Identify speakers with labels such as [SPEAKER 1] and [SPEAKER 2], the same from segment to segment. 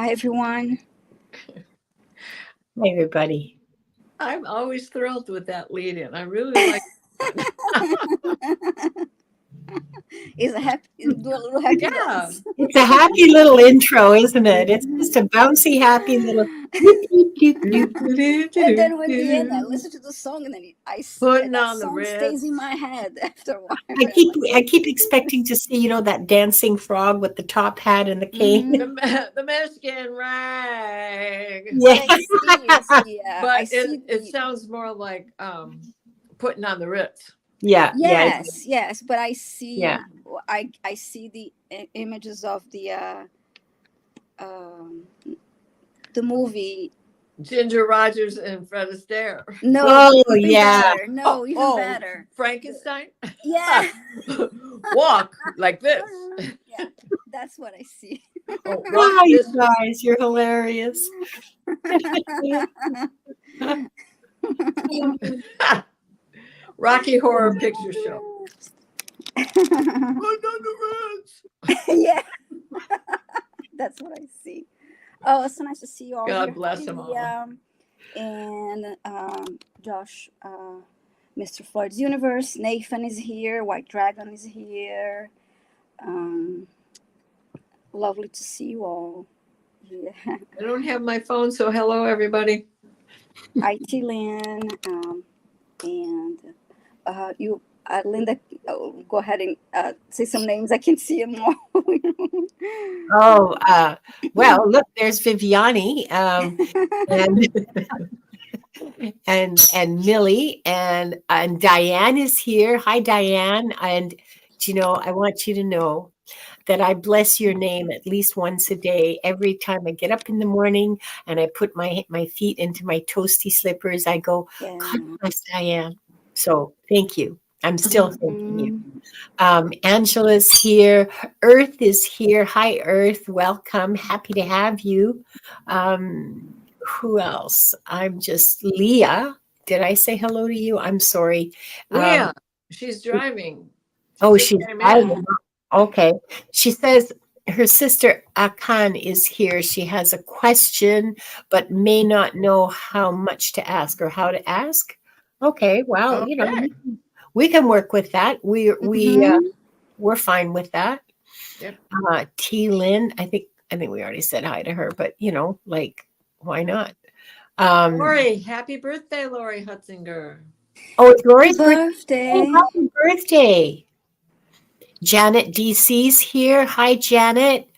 [SPEAKER 1] Hi, everyone.
[SPEAKER 2] Hi, everybody.
[SPEAKER 3] I'm always thrilled with that lead in. I really like
[SPEAKER 1] Is a happy, do a little happy
[SPEAKER 3] Yeah.
[SPEAKER 1] dance.
[SPEAKER 2] It's a happy little intro, isn't it? It's just a bouncy, happy little.
[SPEAKER 1] And then when the end, I listen to the song, and then
[SPEAKER 3] Putting
[SPEAKER 1] that
[SPEAKER 3] on the
[SPEAKER 1] song stays in
[SPEAKER 3] Ritz.
[SPEAKER 1] my head after a while.
[SPEAKER 2] I keep expecting to see, that dancing frog with the top hat and the cane.
[SPEAKER 3] The Mexican rag.
[SPEAKER 1] But
[SPEAKER 2] Yeah.
[SPEAKER 3] But
[SPEAKER 1] I see
[SPEAKER 3] it sounds more like putting on the Ritz.
[SPEAKER 2] Yeah.
[SPEAKER 1] yes, but I see,
[SPEAKER 2] Yeah.
[SPEAKER 1] I see the images of um, the movie.
[SPEAKER 3] Ginger Rogers and Fred Astaire.
[SPEAKER 1] No,
[SPEAKER 2] Oh,
[SPEAKER 1] even
[SPEAKER 2] yeah.
[SPEAKER 1] better. No, even better.
[SPEAKER 3] Frankenstein?
[SPEAKER 1] Yeah.
[SPEAKER 3] Walk like this.
[SPEAKER 1] Yeah, that's what I see.
[SPEAKER 3] Oh,
[SPEAKER 2] Oh, you
[SPEAKER 3] this
[SPEAKER 2] guys, you're hilarious.
[SPEAKER 3] Rocky Horror Picture Show. Put on the Ritz.
[SPEAKER 1] Yeah, that's what I see. Oh, it's so nice to see you all
[SPEAKER 3] God
[SPEAKER 1] here.
[SPEAKER 3] bless them all.
[SPEAKER 1] And Josh, Mr. Floyd's Universe. Nathan is here. White Dragon is here. Lovely to see you all. Yeah.
[SPEAKER 3] I don't have my phone, so hello, everybody.
[SPEAKER 1] IT Lynn, and you, Linda. Go ahead and say some names. I can see them all.
[SPEAKER 2] Oh, well, look, there's Viviane, and Millie, and Diane is here. Hi, Diane. And I want you to know that I bless your name at least once a day. Every time I get up in the morning and I put my feet into my toasty slippers, I go, God bless Diane. So thank you. I'm still thanking you. Angela's here. Earth is here. Hi, Earth. Welcome. Happy to have you. Who else? I'm just Leah. Did I say hello to you? I'm sorry.
[SPEAKER 3] Leah, she's driving.
[SPEAKER 2] She's driving. Okay. She says her sister Akan is here. She has a question, but may not know how much to ask or how to ask. Okay. Well, we can work with that. We're fine with that.
[SPEAKER 3] Yep.
[SPEAKER 2] T. Lynn, I think we already said hi to her, but why not?
[SPEAKER 3] Lori, happy birthday, Lori Hutzinger.
[SPEAKER 2] Oh, it's Lori's
[SPEAKER 1] birthday.
[SPEAKER 2] Oh, happy birthday. Janet DC's here. Hi, Janet.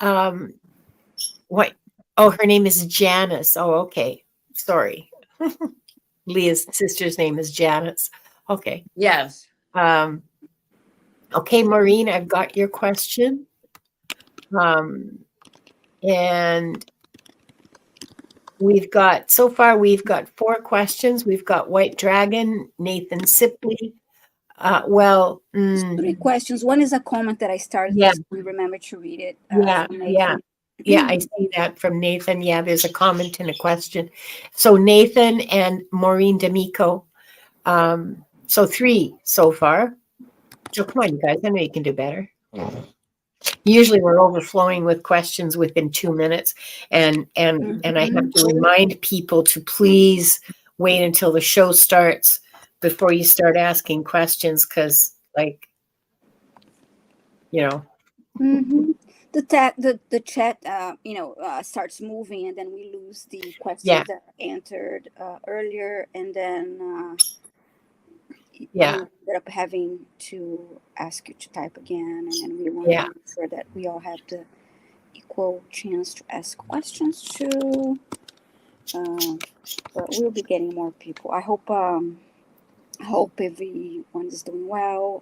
[SPEAKER 2] What? Oh, her name is Janice. Oh, okay. Sorry. Leah's sister's name is Janice. Okay.
[SPEAKER 3] Yes.
[SPEAKER 2] Okay, Maureen, I've got your question. And we've got 4 questions. We've got White Dragon, Nathan Sipley.
[SPEAKER 1] 3 questions. One is a comment that I started.
[SPEAKER 2] Yeah.
[SPEAKER 1] We remember to read it.
[SPEAKER 2] Yeah, I see that from Nathan. Yeah, there's a comment and a question. So Nathan and Maureen D'Amico. So 3 so far. So come on, you guys. I know you can do better. Usually we're overflowing with questions within 2 minutes. And I have to remind people to please wait until the show starts before you start asking questions, because
[SPEAKER 1] the chat starts moving, and then we lose the questions that are entered earlier, and then we ended up having to ask you to type again, and then we want to make sure that we all have the equal chance to ask questions too. But we'll be getting more people. I hope everyone is doing well,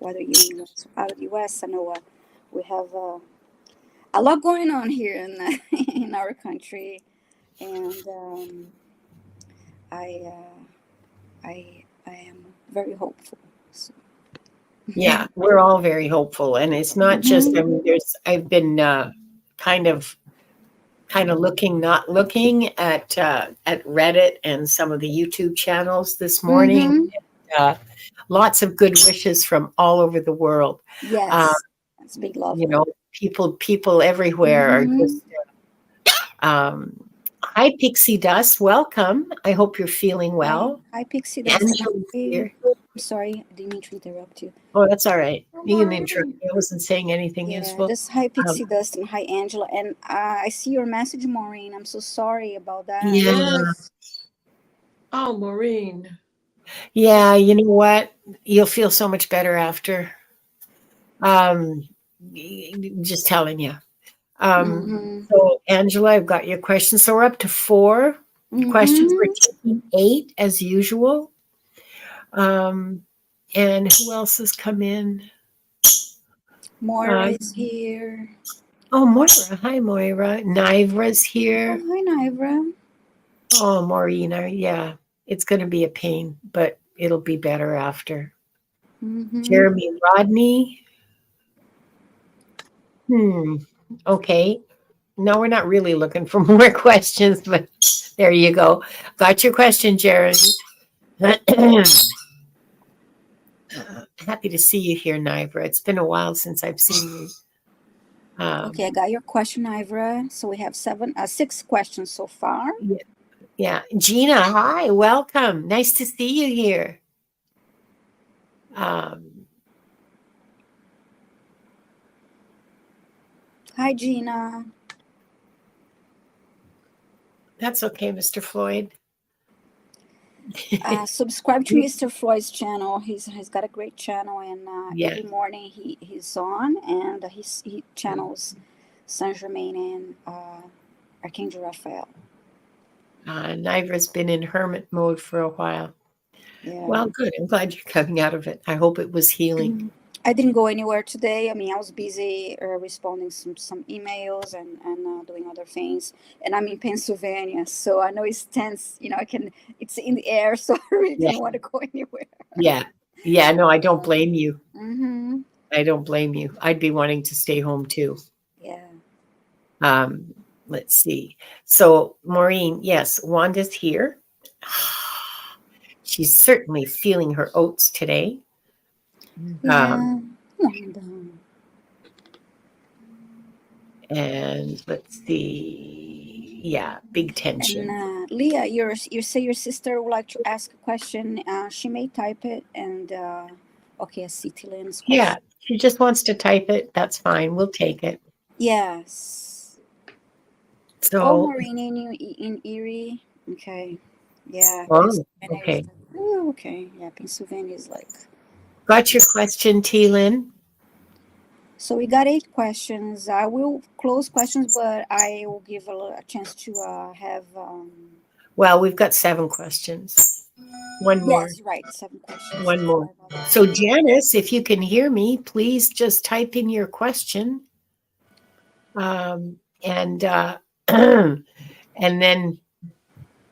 [SPEAKER 1] whether you're in US or out of the US. I know we have a lot going on here in our country, and I am very hopeful. So.
[SPEAKER 2] Yeah, we're all very hopeful, and it's not just. I mean, I've been kind of looking at Reddit and some of the YouTube channels this morning. Lots of good wishes from all over the world.
[SPEAKER 1] Yes, that's big love.
[SPEAKER 2] People everywhere are just Hi, Pixie Dust. Welcome. I hope you're feeling well.
[SPEAKER 1] Hi, Pixie Dust.
[SPEAKER 2] Angela's here.
[SPEAKER 1] I'm sorry, I didn't mean to interrupt you.
[SPEAKER 2] Oh, that's all right. You can interrupt me. I wasn't saying anything useful.
[SPEAKER 1] Just hi, Pixie Dust, and hi, Angela. And I see your message, Maureen. I'm so sorry about that.
[SPEAKER 2] Yeah.
[SPEAKER 3] Yes. Oh, Maureen.
[SPEAKER 2] Yeah, you know what? You'll feel so much better after. Just telling you. So, Angela, I've got your questions. So we're up to 4 questions. We're taking 8 as usual. And who else has come in?
[SPEAKER 1] Moira is here.
[SPEAKER 2] Oh, Moira. Hi, Moira. Nivra's here.
[SPEAKER 1] Oh, hi, Nivra.
[SPEAKER 2] Oh, Maureen. Yeah, it's going to be a pain, but it'll be better after. Jeremy Rodney. Okay. No, we're not really looking for more questions, but there you go. Got your question, Jeremy. Happy to see you here, Nivra. It's been a while since I've seen you.
[SPEAKER 1] Okay, I got your question, Nivra. So we have 6 questions so far.
[SPEAKER 2] Yeah. Gina, hi. Welcome. Nice to see you here.
[SPEAKER 1] Hi, Gina.
[SPEAKER 2] That's okay, Mr. Floyd.
[SPEAKER 1] Subscribe to Mr. Floyd's channel. He's got a great channel, and every morning he's on, and he channels Saint Germain and Archangel Raphael.
[SPEAKER 2] Nivra's been in hermit mode for a while.
[SPEAKER 1] Yeah.
[SPEAKER 2] Well, good. I'm glad you're coming out of it. I hope it was healing.
[SPEAKER 1] I didn't go anywhere today. I mean, I was busy responding some emails and doing other things. And I'm in Pennsylvania, so I know it's tense. You know, it's in the air, so I really didn't want to go anywhere.
[SPEAKER 2] Yeah. No, I don't blame you. I don't blame you. I'd be wanting to stay home too.
[SPEAKER 1] Yeah.
[SPEAKER 2] Let's see. So, Maureen, yes, Wanda's here. She's certainly feeling her oats today.
[SPEAKER 1] Yeah.
[SPEAKER 2] And let's see. Yeah, big tension.
[SPEAKER 1] And Leah, you say your sister would like to ask a question. She may type it, and okay, I see Tilen's question.
[SPEAKER 2] Yeah, she just wants to type it. That's fine. We'll take it.
[SPEAKER 1] Yes.
[SPEAKER 2] So,
[SPEAKER 1] Maureen in Erie. Okay. Yeah.
[SPEAKER 2] Okay.
[SPEAKER 1] Okay. Yeah, Pennsylvania is like.
[SPEAKER 2] Got your question, T-Lynn?
[SPEAKER 1] So we got 8 questions. I will close questions, but I will give a chance to have.
[SPEAKER 2] Well, we've got 7 questions. One more.
[SPEAKER 1] Yes, right. 7 questions.
[SPEAKER 2] One more. So, Janice, if you can hear me, please just type in your question. And then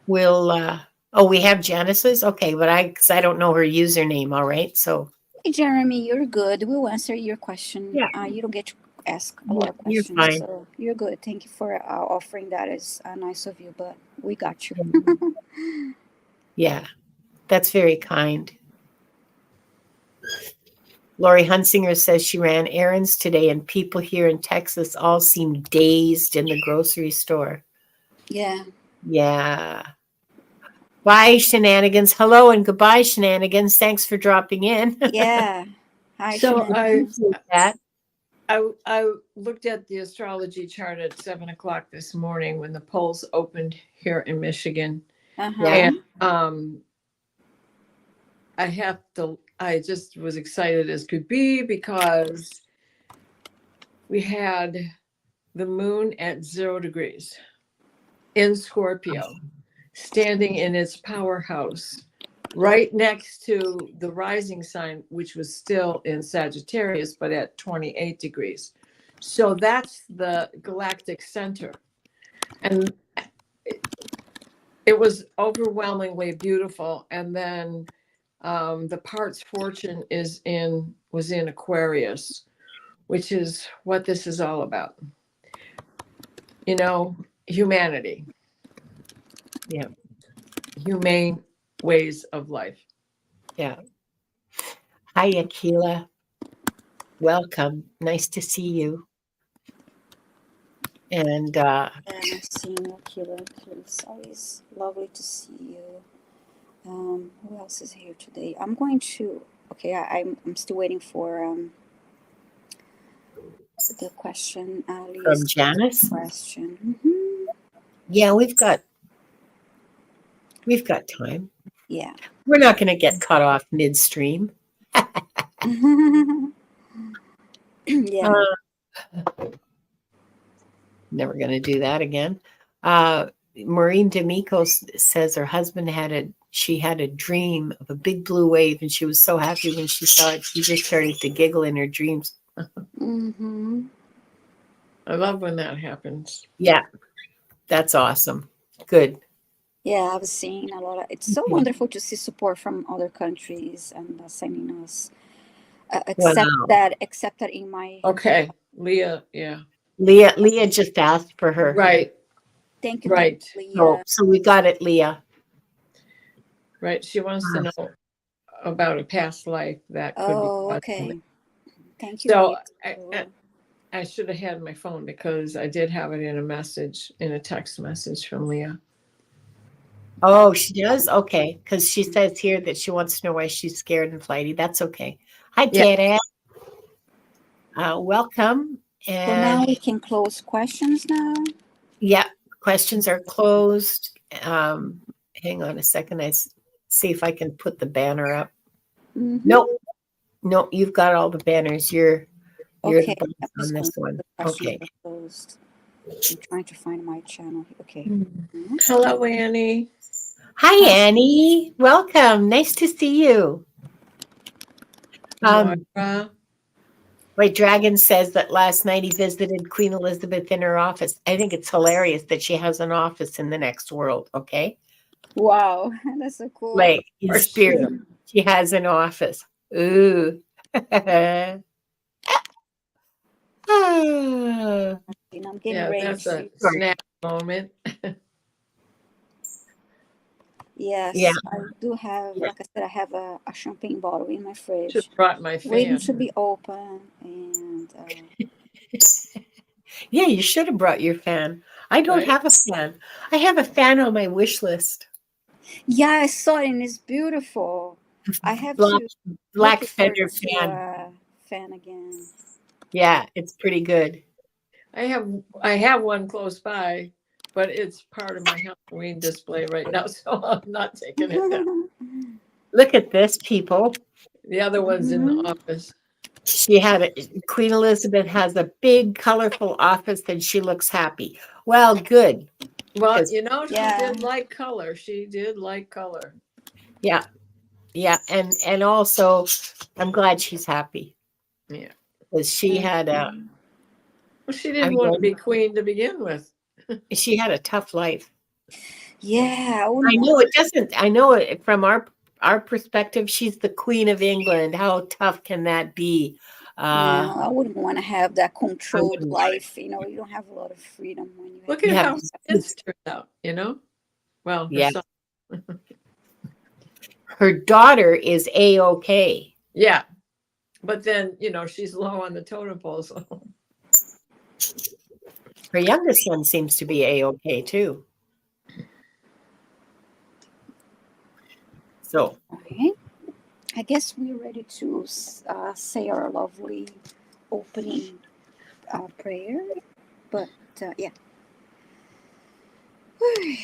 [SPEAKER 2] we'll. We have Janice's. Okay, but because I don't know her username. All right, so.
[SPEAKER 1] Hey, Jeremy, you're good. We'll answer your question.
[SPEAKER 2] Yeah.
[SPEAKER 1] You don't get to ask a lot of questions.
[SPEAKER 2] You're fine.
[SPEAKER 1] So you're good. Thank you for offering that. It's nice of you, but we got you.
[SPEAKER 2] Yeah, that's very kind. Lori Hunsinger says she ran errands today, and people here in Texas all seem dazed in the grocery store.
[SPEAKER 1] Yeah.
[SPEAKER 2] Yeah. Bye, Shenanigans. Hello and goodbye, Shenanigans. Thanks for dropping in.
[SPEAKER 1] Yeah. Hi,
[SPEAKER 3] So
[SPEAKER 1] Shenanigans.
[SPEAKER 3] I looked at the astrology chart at 7 o'clock this morning when the polls opened here in Michigan. And I just was excited as could be because we had the moon at 0 degrees in Scorpio, standing in its powerhouse, right next to the rising sign, which was still in Sagittarius, but at 28 degrees. So that's the galactic center. And it was overwhelmingly beautiful. And then the part's fortune was in Aquarius, which is what this is all about. You know, humanity.
[SPEAKER 2] Yeah.
[SPEAKER 3] Humane ways of life.
[SPEAKER 2] Yeah. Hi, Akila. Welcome. Nice to see you. And
[SPEAKER 1] I'm seeing you, Kira. It's always lovely to see you. Who else is here today? I'm going to. Okay, I'm still waiting for the question.
[SPEAKER 2] from
[SPEAKER 1] Leah's
[SPEAKER 2] Janice.
[SPEAKER 1] question.
[SPEAKER 2] Yeah, we've got time.
[SPEAKER 1] Yeah.
[SPEAKER 2] We're not going to get cut off midstream.
[SPEAKER 1] Yeah.
[SPEAKER 2] Never going to do that again. Maureen D'Amico says her husband had a dream of a big blue wave, and she was so happy when she saw it. She just started to giggle in her dreams.
[SPEAKER 1] Mm-hmm.
[SPEAKER 3] I love when that happens.
[SPEAKER 2] Yeah, that's awesome. Good.
[SPEAKER 1] Yeah, I've seen a lot of. It's so wonderful to see support from other countries and sending us. Except
[SPEAKER 2] Wow.
[SPEAKER 1] that in my.
[SPEAKER 3] Okay, Leah. Yeah.
[SPEAKER 2] Leah just asked for her.
[SPEAKER 3] Right.
[SPEAKER 1] Thank you,
[SPEAKER 3] Right.
[SPEAKER 1] Leah.
[SPEAKER 2] So we got it, Leah.
[SPEAKER 3] Right. She wants to know about a past life that could be.
[SPEAKER 1] Okay. Thank you,
[SPEAKER 3] So
[SPEAKER 1] Leah.
[SPEAKER 3] I should have had my phone because I did have it in a text message from Leah.
[SPEAKER 2] Oh, she does? Okay. Because she says here that she wants to know why she's scared and flighty. That's okay. Hi, Tara. Welcome. And
[SPEAKER 1] so now we can close questions now.
[SPEAKER 2] Yeah, questions are closed. Hang on a second. I see if I can put the banner up.
[SPEAKER 1] Mm-hmm.
[SPEAKER 2] Nope, you've got all the banners. You're
[SPEAKER 1] Okay.
[SPEAKER 2] the boss on this one. Okay.
[SPEAKER 1] Closed. I'm trying to find my channel. Okay.
[SPEAKER 3] Mm-hmm. Hello, Annie.
[SPEAKER 2] Hi, Annie. Welcome. Nice to see you. Wait, Dragon says that last night he visited Queen Elizabeth in her office. I think it's hilarious that she has an office in the next world. Okay.
[SPEAKER 1] Wow, that's so cool.
[SPEAKER 2] Like in spirit, she has an office. Ooh.
[SPEAKER 3] I'm
[SPEAKER 1] getting ready.
[SPEAKER 3] That's a snap moment.
[SPEAKER 1] Yes,
[SPEAKER 2] yeah.
[SPEAKER 1] I do have, like I said, I have a champagne bottle in my fridge.
[SPEAKER 3] Just brought my fan.
[SPEAKER 1] Waiting to be open. And
[SPEAKER 2] yeah, you should have brought your fan. I don't have a fan. I have a fan on my wish list.
[SPEAKER 1] Yeah, I saw it and it's beautiful. I have
[SPEAKER 2] black feather fan.
[SPEAKER 1] Fan again.
[SPEAKER 2] Yeah, it's pretty good.
[SPEAKER 3] I have one close by, but it's part of my Halloween display right now, so I'm not taking it down.
[SPEAKER 2] Look at this, people.
[SPEAKER 3] The other one's in the office.
[SPEAKER 2] Queen Elizabeth has a big, colorful office, and she looks happy. Well, good.
[SPEAKER 3] Well, she did like color. She did like color.
[SPEAKER 2] Yeah, and also, I'm glad she's happy.
[SPEAKER 3] Yeah,
[SPEAKER 2] because she had a.
[SPEAKER 3] Well, she didn't want to be queen to begin with.
[SPEAKER 2] She had a tough life.
[SPEAKER 1] Yeah,
[SPEAKER 2] I know it doesn't. I know it from our perspective. She's the Queen of England. How tough can that be?
[SPEAKER 1] No, I wouldn't want to have that controlled life. You don't have a lot of freedom when you
[SPEAKER 3] look at how kids turned out. Well,
[SPEAKER 2] yeah. Her daughter is A-OK.
[SPEAKER 3] Yeah, but then she's low on the totem pole. So.
[SPEAKER 2] Her youngest one seems to be A-OK too. So,
[SPEAKER 1] okay. I guess we're ready to say our lovely opening prayer. But yeah. I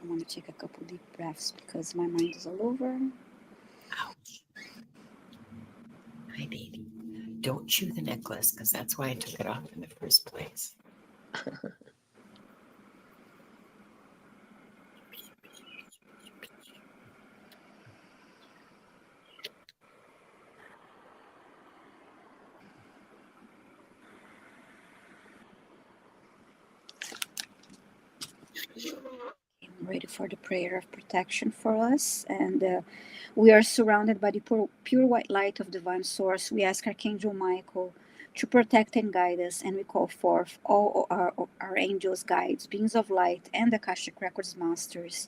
[SPEAKER 1] want to take a couple deep breaths because my mind is all over.
[SPEAKER 2] Ouch. Hi, baby. Don't chew the necklace because that's why I took it off in the first place.
[SPEAKER 1] I'm ready for the prayer of protection for us. And we are surrounded by the pure white light of divine source. We ask Archangel Michael to protect and guide us, and we call forth all our angels, guides, beings of light, and the Akashic Records masters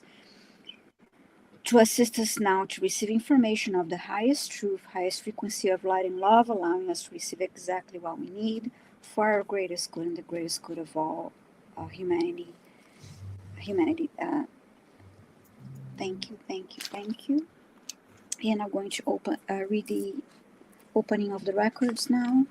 [SPEAKER 1] to assist us now to receive information of the highest truth, highest frequency of light and love, allowing us to receive exactly what we need for our greatest good and the greatest good of all humanity. Humanity. Thank you, thank you, thank you. And I'm going to read the opening of the records now.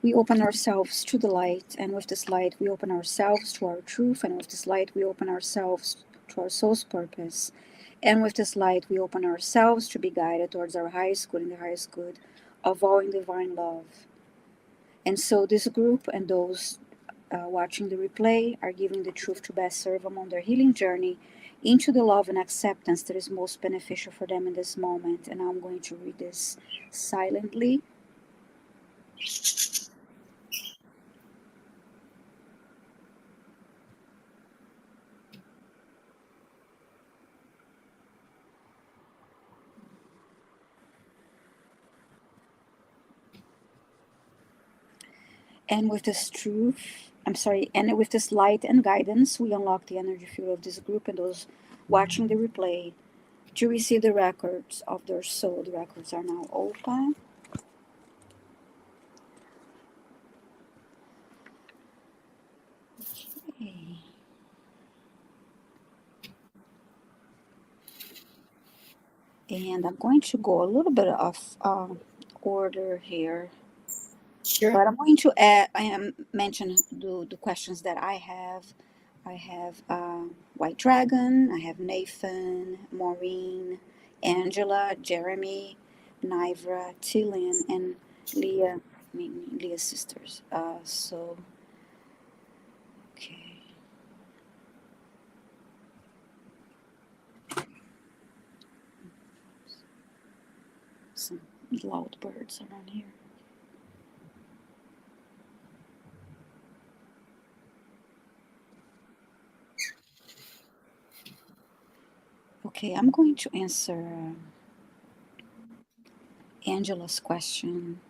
[SPEAKER 1] We open ourselves to the light, and with this light we open ourselves to our truth, and with this light we open ourselves to our soul's purpose. And with this light we open ourselves to be guided towards our highest good and the highest good of all in divine love. And so this group and those watching the replay are giving the truth to best serve them on their healing journey into the love and acceptance that is most beneficial for them in this moment. And I'm going to read this silently. And with this and with this light and guidance, we unlock the energy field of this group and those watching the replay to receive the records of their soul. The records are now open. Okay. And I'm going to go a little bit of order here.
[SPEAKER 2] Sure.
[SPEAKER 1] But I'm going to mention the questions that I have. I have White Dragon, I have Nathan, Maureen, Angela, Jeremy, Nivra, Tillian, and Leah, Leah's sisters. Okay. Some loud birds around here. Okay, I'm going to answer Angela's question.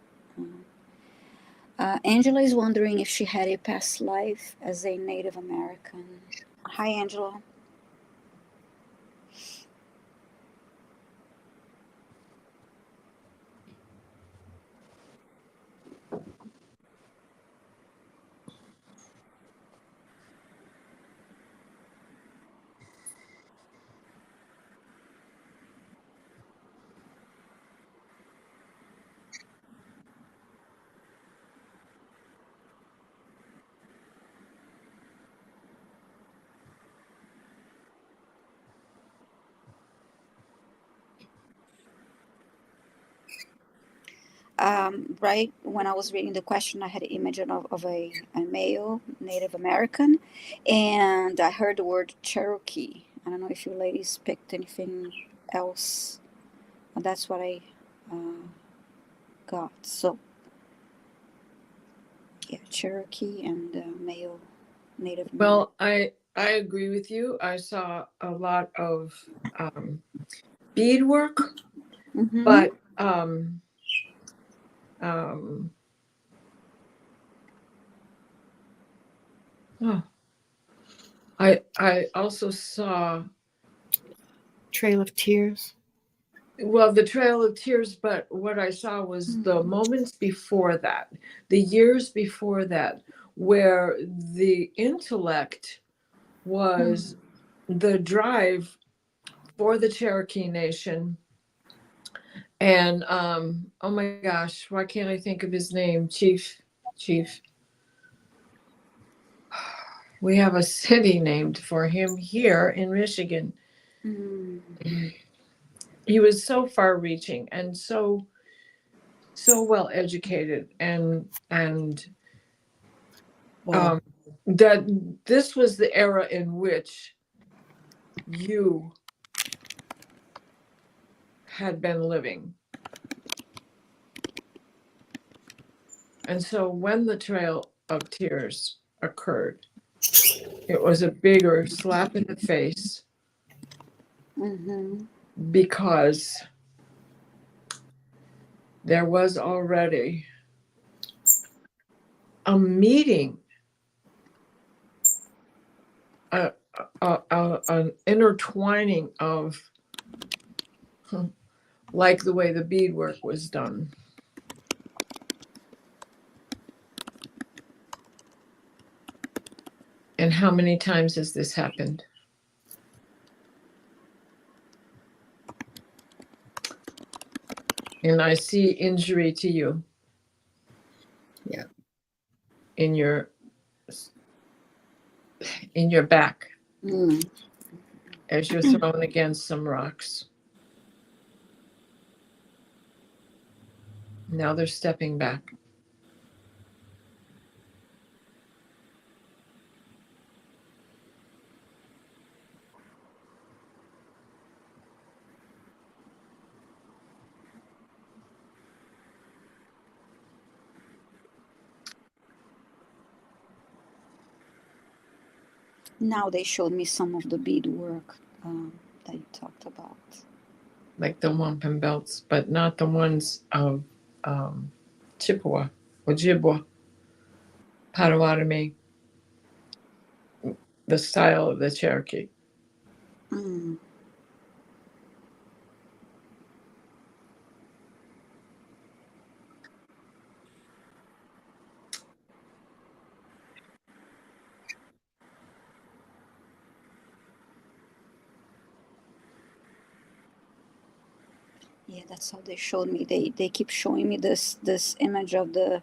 [SPEAKER 1] Angela is wondering if she had a past life as a Native American. Hi, Angela. Right when I was reading the question, I had an image of a male Native American, and I heard the word Cherokee. I don't know if you ladies picked anything else. That's what I got. So, yeah, Cherokee and male Native American.
[SPEAKER 3] Well, I agree with you. I saw a lot of beadwork,
[SPEAKER 1] Mm-hmm.
[SPEAKER 3] but I also saw
[SPEAKER 2] Trail of Tears.
[SPEAKER 3] Well, the Trail of Tears, but what I saw was the moments before that, the years before that, where the intellect was the drive for the Cherokee Nation. And oh my gosh, why can't I think of his name? Chief. We have a city named for him here in Michigan. He was so far reaching and so well educated and
[SPEAKER 2] Wow.
[SPEAKER 3] that this was the era in which you had been living. And so when the Trail of Tears occurred, it was a bigger slap in the face because there was already a meeting, an intertwining of like the way the beadwork was done. And how many times has this happened? And I see injury to you.
[SPEAKER 2] Yeah.
[SPEAKER 3] In your back as you're thrown against some rocks. Now they're stepping back.
[SPEAKER 1] Now they showed me some of the beadwork that you talked about.
[SPEAKER 3] Like the wampum belts, but not the ones of Chippewa, Ojibwa, Potawatomi, the style of the Cherokee.
[SPEAKER 1] Mm. Yeah, that's how they showed me. They keep showing me this image of the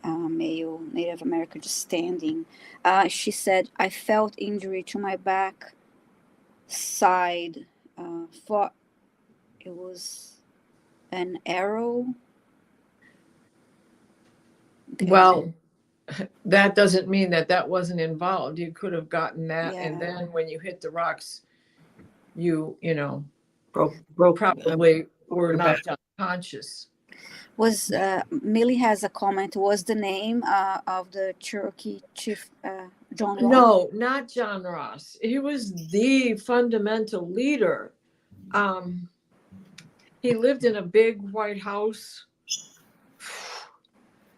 [SPEAKER 1] male Native American just standing. She said, I felt injury to my back side. Thought it was an arrow. Okay.
[SPEAKER 3] Well, that doesn't mean that wasn't involved. You could have gotten that,
[SPEAKER 1] Yeah.
[SPEAKER 3] and then when you hit the rocks, you know,
[SPEAKER 2] broke
[SPEAKER 3] probably were
[SPEAKER 2] back.
[SPEAKER 3] knocked unconscious.
[SPEAKER 1] Was Millie has a comment? Was the name of the Cherokee chief John Ross?
[SPEAKER 3] No, not John Ross. He was the fundamental leader. He lived in a big white house.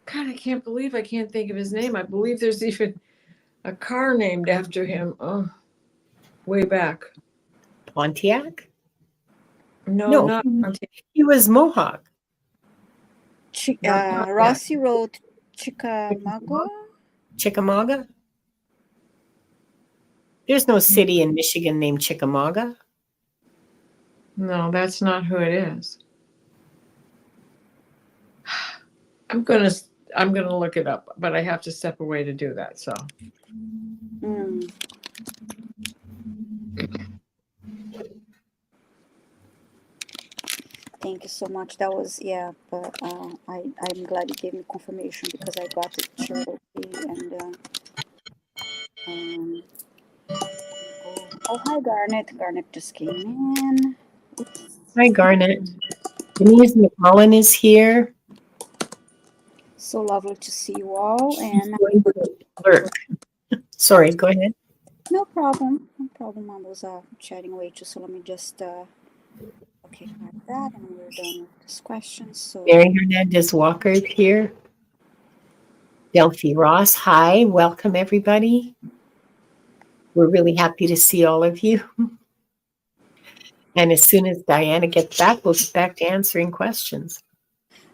[SPEAKER 3] God, I can't believe I can't think of his name. I believe there's even a car named after him. Oh, way back.
[SPEAKER 2] Pontiac?
[SPEAKER 3] No, not Pontiac.
[SPEAKER 2] He was Mohawk.
[SPEAKER 1] Rossi wrote Chickamauga.
[SPEAKER 2] Chickamauga? There's no city in Michigan named Chickamauga.
[SPEAKER 3] No, that's not who it is. I'm gonna look it up, but I have to step away to do that. So.
[SPEAKER 1] Thank you so much. That was but I'm glad you gave me confirmation because I got it Cherokee and oh hi Garnet. Garnet just came in. Oops.
[SPEAKER 2] Hi Garnet. Denise McMullen is here.
[SPEAKER 1] So lovely to see you all. And
[SPEAKER 2] sorry, go ahead.
[SPEAKER 1] No problem. No problem. I was chatting away too. So let me just okay, like that, and we're done with this question. So
[SPEAKER 2] Mary Hernandez Walker is here. Delphi Ross, hi, welcome everybody. We're really happy to see all of you. And as soon as Diana gets back, we'll get back to answering questions.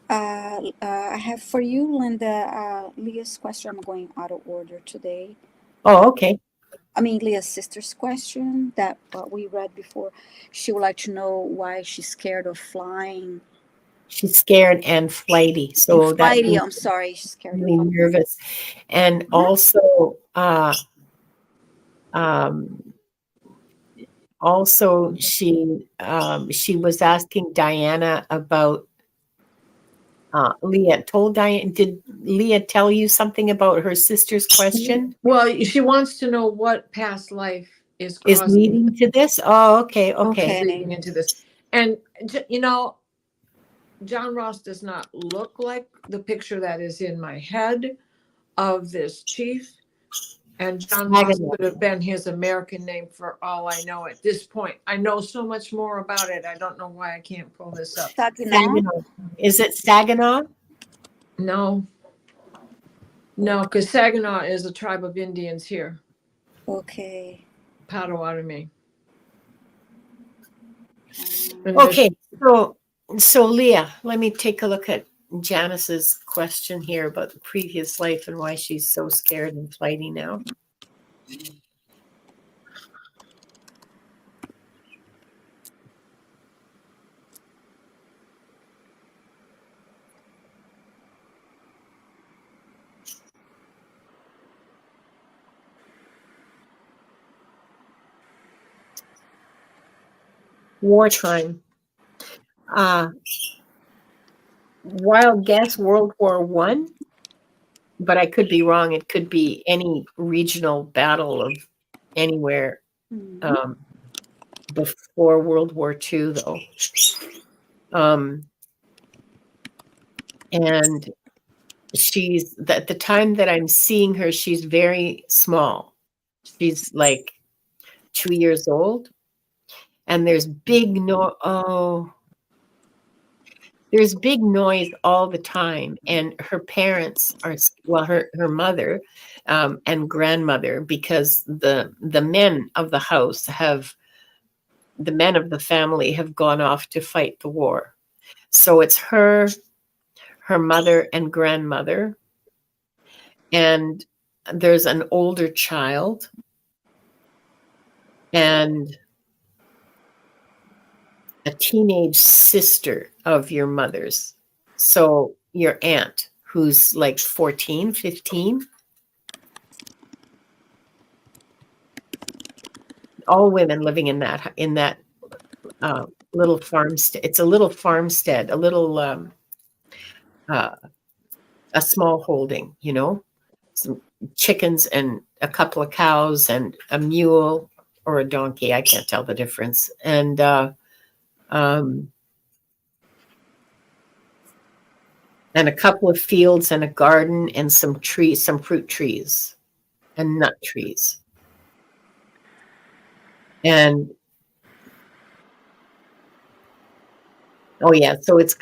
[SPEAKER 1] I have for you, Linda, Leah's question. I'm going out of order today.
[SPEAKER 2] Oh, okay.
[SPEAKER 1] I mean, Leah's sister's question that we read before. She would like to know why she's scared of flying.
[SPEAKER 2] She's scared and flighty. So
[SPEAKER 1] flighty, I'm sorry, she's scared
[SPEAKER 2] really nervous. And also, she was asking Diana about Leah. Did Leah tell you something about her sister's question?
[SPEAKER 3] Well, she wants to know what past life is
[SPEAKER 2] leading to this. Oh, okay.
[SPEAKER 3] Leading into this. And you know, John Ross does not look like the picture that is in my head of this chief. And John Ross could have been his American name for all I know at this point. I know so much more about it. I don't know why I can't pull this up.
[SPEAKER 2] Saginaw. Is it Saginaw?
[SPEAKER 3] No, because Saginaw is a tribe of Indians here.
[SPEAKER 1] Okay.
[SPEAKER 3] Potawatomi.
[SPEAKER 2] Okay, so Leah, let me take a look at Janice's question here about the previous life and why she's so scared and flighty now. Wartime. Wild guess, World War One, but I could be wrong. It could be any regional battle of anywhere before World War II, though. And she's at the time that I'm seeing her, she's very small. She's like 2 years old, and there's big there's big noise all the time, and her parents are, well, her mother and grandmother, because the men of the house the men of the family have gone off to fight the war. So it's her mother and grandmother, and there's an older child, and a teenage sister of your mother's. So your aunt, who's like 14, 15. All women living in that little farmstead. It's a little farmstead, a little a small holding, you know, some chickens and a couple of cows and a mule or a donkey. I can't tell the difference. And a couple of fields and a garden and some trees, some fruit trees and nut trees. And oh yeah, so it's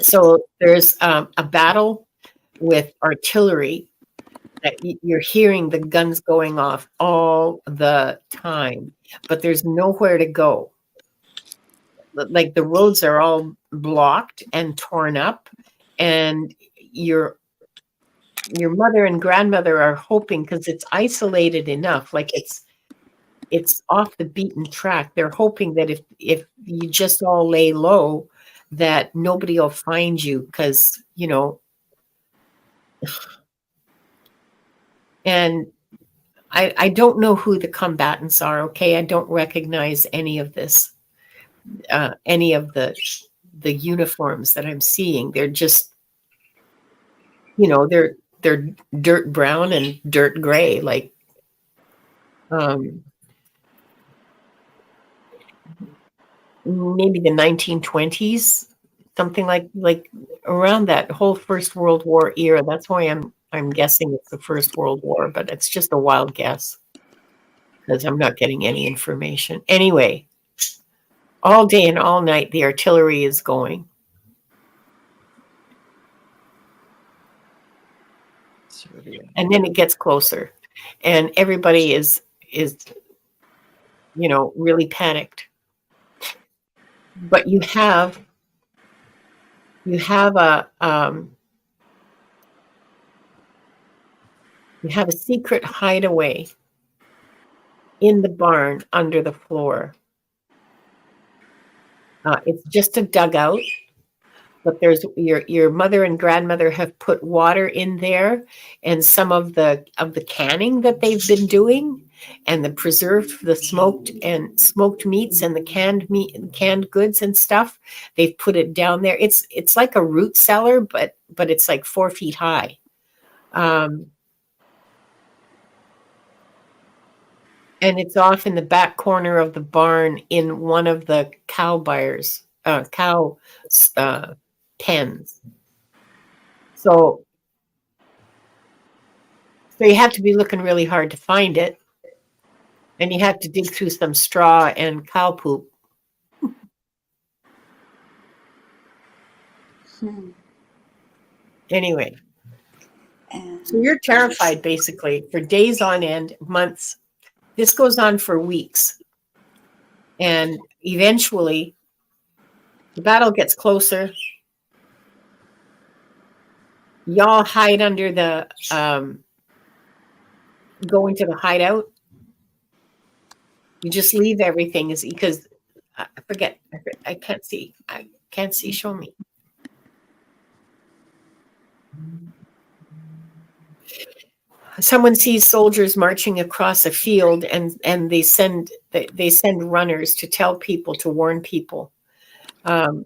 [SPEAKER 2] so there's a battle with artillery. You're hearing the guns going off all the time, but there's nowhere to go. Like the roads are all blocked and torn up, and your mother and grandmother are hoping, because it's isolated enough, like it's off the beaten track. They're hoping that if you just all lay low, that nobody will find you, because, you know. And I don't know who the combatants are, okay? I don't recognize any of this, any of the uniforms that I'm seeing. They're just, you know, they're dirt brown and dirt gray, like maybe the 1920s, something like around that whole First World War era. That's why I'm guessing it's the First World War, but it's just a wild guess because I'm not getting any information. Anyway, all day and all night, the artillery is going. And then it gets closer, and everybody is, you know, really panicked. But you have a secret hideaway in the barn under the floor. It's just a dugout, but there's your mother and grandmother have put water in there, and some of the canning that they've been doing, and the smoked meats and the canned goods and stuff. They've put it down there. It's like a root cellar, but it's like 4 feet high. And it's off in the back corner of the barn in one of the cow pens. So you have to be looking really hard to find it. And you have to dig through some straw and cow poop. Anyway. So you're terrified basically for days on end, months. This goes on for weeks. And eventually The battle gets closer. Y'all hide under the, go into the hideout. You just leave everything is because I forget. I can't see. I can't see. Show me. Someone sees soldiers marching across a field, and they send runners to tell people, to warn people, and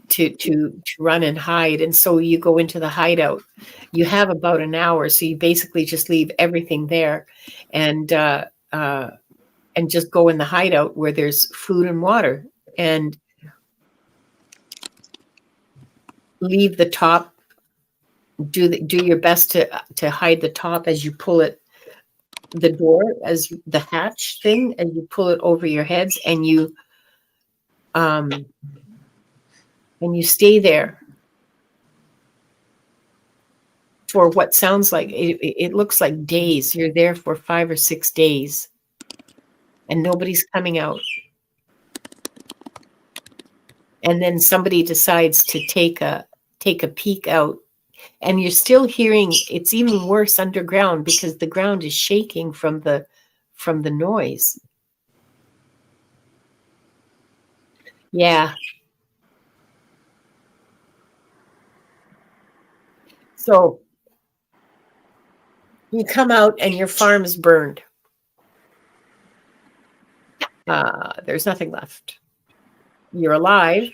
[SPEAKER 2] to run and hide. And so you go into the hideout. You have about an hour, so you basically just leave everything there, and just go in the hideout where there's food and water, and leave the top. Do your best to hide the top as you pull it, the door, as the hatch thing, and you pull it over your heads, and you stay there for what sounds like it looks like days. You're there for 5 or 6 days, and nobody's coming out. And then somebody decides to take a peek out, and you're still hearing. It's even worse underground because the ground is shaking from the noise. Yeah. So you come out and your farm is burned. There's nothing left. You're alive.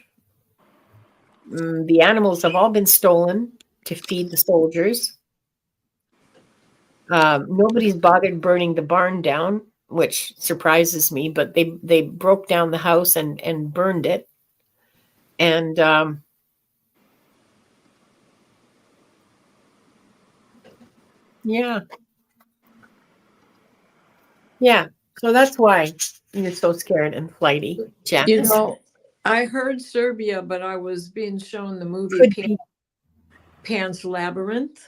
[SPEAKER 2] The animals have all been stolen to feed the soldiers. Nobody's bothered burning the barn down, which surprises me, but they broke down the house and burned it. And yeah. So that's why you're so scared and flighty, Janice.
[SPEAKER 3] I heard Serbia, but I was being shown the movie Pan's Labyrinth,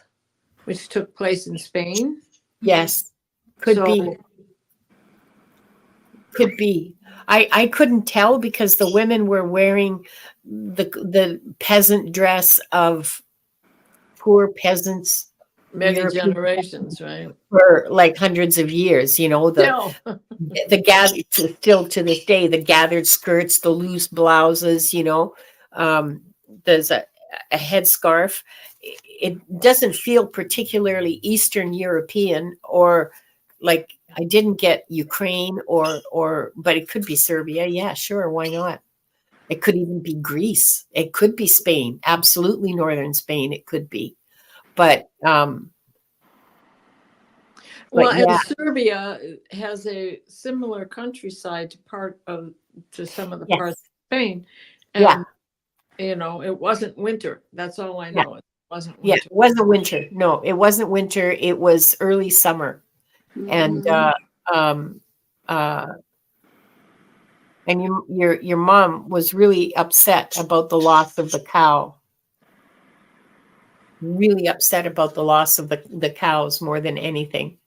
[SPEAKER 3] which took place in Spain.
[SPEAKER 2] Yes, could be. I couldn't tell because the women were wearing the peasant dress of poor peasants.
[SPEAKER 3] Many generations, right?
[SPEAKER 2] For like hundreds of years, the gathered, still to this day, the gathered skirts, the loose blouses, there's a headscarf. It doesn't feel particularly Eastern European, or like I didn't get Ukraine but it could be Serbia. Yeah, sure. Why not? It could even be Greece. It could be Spain. Absolutely. Northern Spain. It could be, but
[SPEAKER 3] and Serbia has a similar countryside to some of the parts of Spain. And, it wasn't winter. That's all I know. It wasn't winter.
[SPEAKER 2] It wasn't winter. No, it wasn't winter. It was early summer.
[SPEAKER 1] Mm-hmm.
[SPEAKER 2] And your mom was really upset about the loss of the cow. Really upset about the loss of the cows more than anything.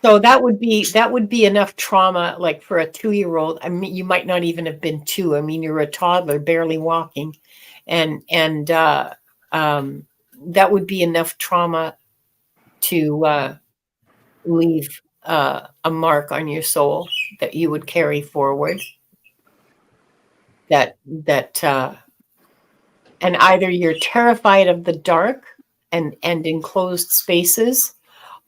[SPEAKER 2] So that would be enough trauma, like for a 2-year-old. I mean, you might not even have been 2. I mean, you're a toddler, barely walking, and that would be enough trauma to leave a mark on your soul that you would carry forward. And either you're terrified of the dark and enclosed spaces,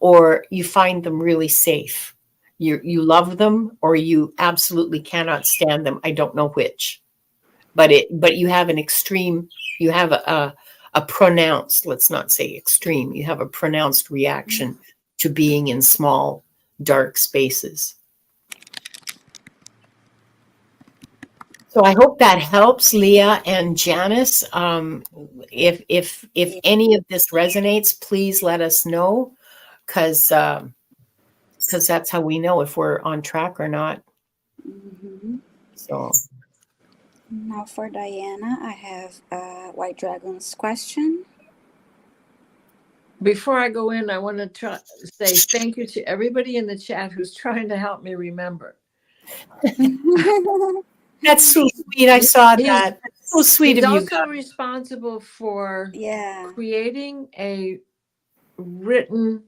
[SPEAKER 2] or you find them really safe. You love them, or you absolutely cannot stand them. I don't know which, but you have an extreme. You have a pronounced. Let's not say extreme. You have a pronounced reaction to being in small, dark spaces. So I hope that helps, Leah and Janice. If any of this resonates, please let us know, because that's how we know if we're on track or not.
[SPEAKER 1] Mm-hmm.
[SPEAKER 2] So
[SPEAKER 1] now for Diana, I have a White Dragon's question.
[SPEAKER 3] before I go in, I want to say thank you to everybody in the chat who's trying to help me remember.
[SPEAKER 2] That's so sweet. I saw
[SPEAKER 3] He's-
[SPEAKER 2] that. That's so sweet
[SPEAKER 3] He's
[SPEAKER 2] of you.
[SPEAKER 3] also responsible for
[SPEAKER 1] Yeah.
[SPEAKER 3] creating a written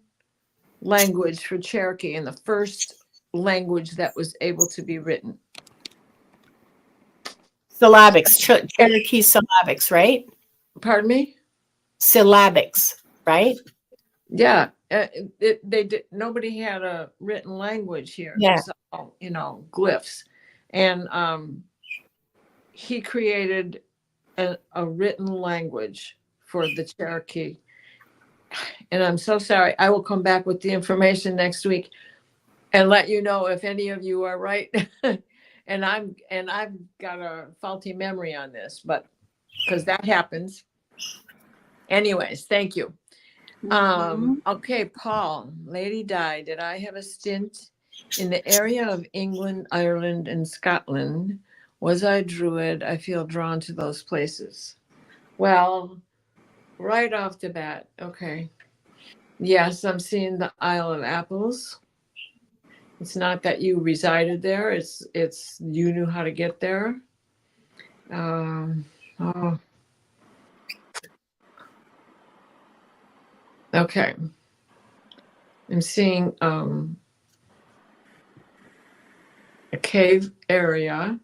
[SPEAKER 3] language for Cherokee, and the first language that was able to be written.
[SPEAKER 2] Syllabics, Cherokee syllabics, right?
[SPEAKER 3] Pardon me?
[SPEAKER 2] Syllabics, right?
[SPEAKER 3] Yeah. Nobody had a written language here.
[SPEAKER 2] Yeah.
[SPEAKER 3] It was all, glyphs. And he created a written language for the Cherokee. And I'm so sorry. I will come back with the information next week and let you know if any of you are right. and I've got a faulty memory on this, but because that happens. Anyways, thank you. Okay, Paul, Lady Di, did I have a stint in the area of England, Ireland, and Scotland? Was I Druid? I feel drawn to those places. Well, right off the bat, okay. Yes, I'm seeing the Isle of Apples. It's not that you resided there, it's you knew how to get there. Okay. I'm seeing a cave area,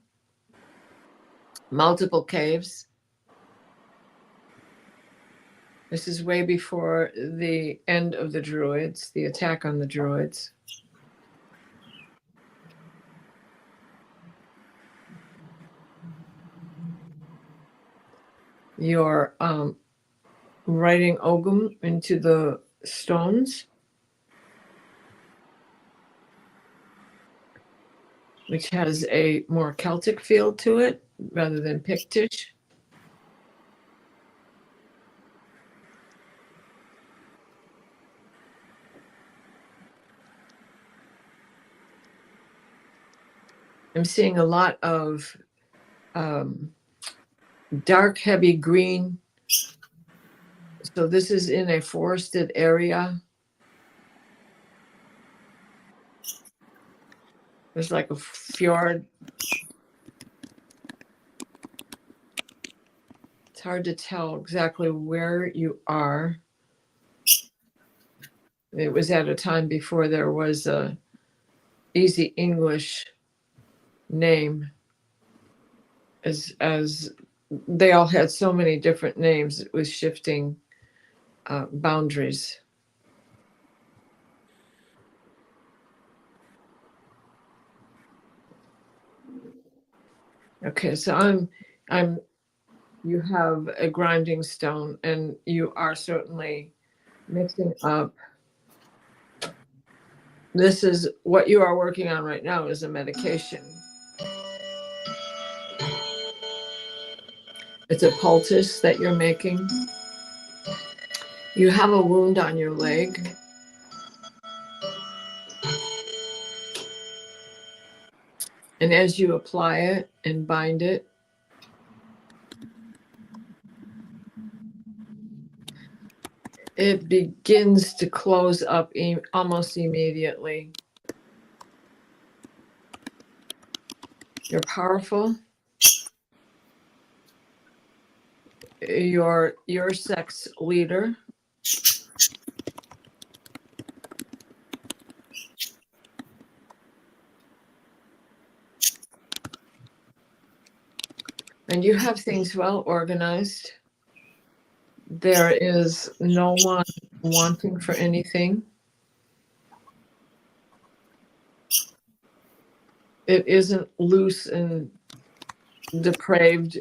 [SPEAKER 3] multiple caves. This is way before the end of the Druids, the attack on the Druids. You're writing Ogum into the stones, which has a more Celtic feel to it rather than Pictish. I'm seeing a lot of dark, heavy green. So this is in a forested area. There's like a fjord. It's hard to tell exactly where you are. It was at a time before there was a easy English name, as they all had so many different names. It was shifting boundaries. Okay, so I'm you have a grinding stone, and you are certainly mixing up. This is what you are working on right now is a medication. It's a poultice that you're making. You have a wound on your leg. And as you apply it and bind it, it begins to close up almost immediately. You're powerful. You're your sex leader. And you have things well organized. There is no one wanting for anything. It isn't loose and depraved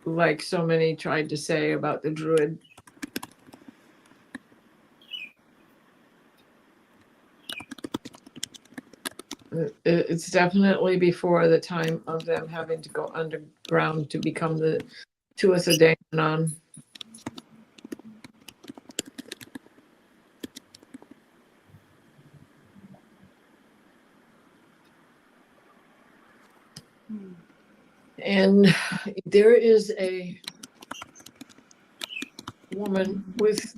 [SPEAKER 3] like so many tried to say about the Druid. It's definitely before the time of them having to go underground to become the Tuatha De Danann. And there is a woman with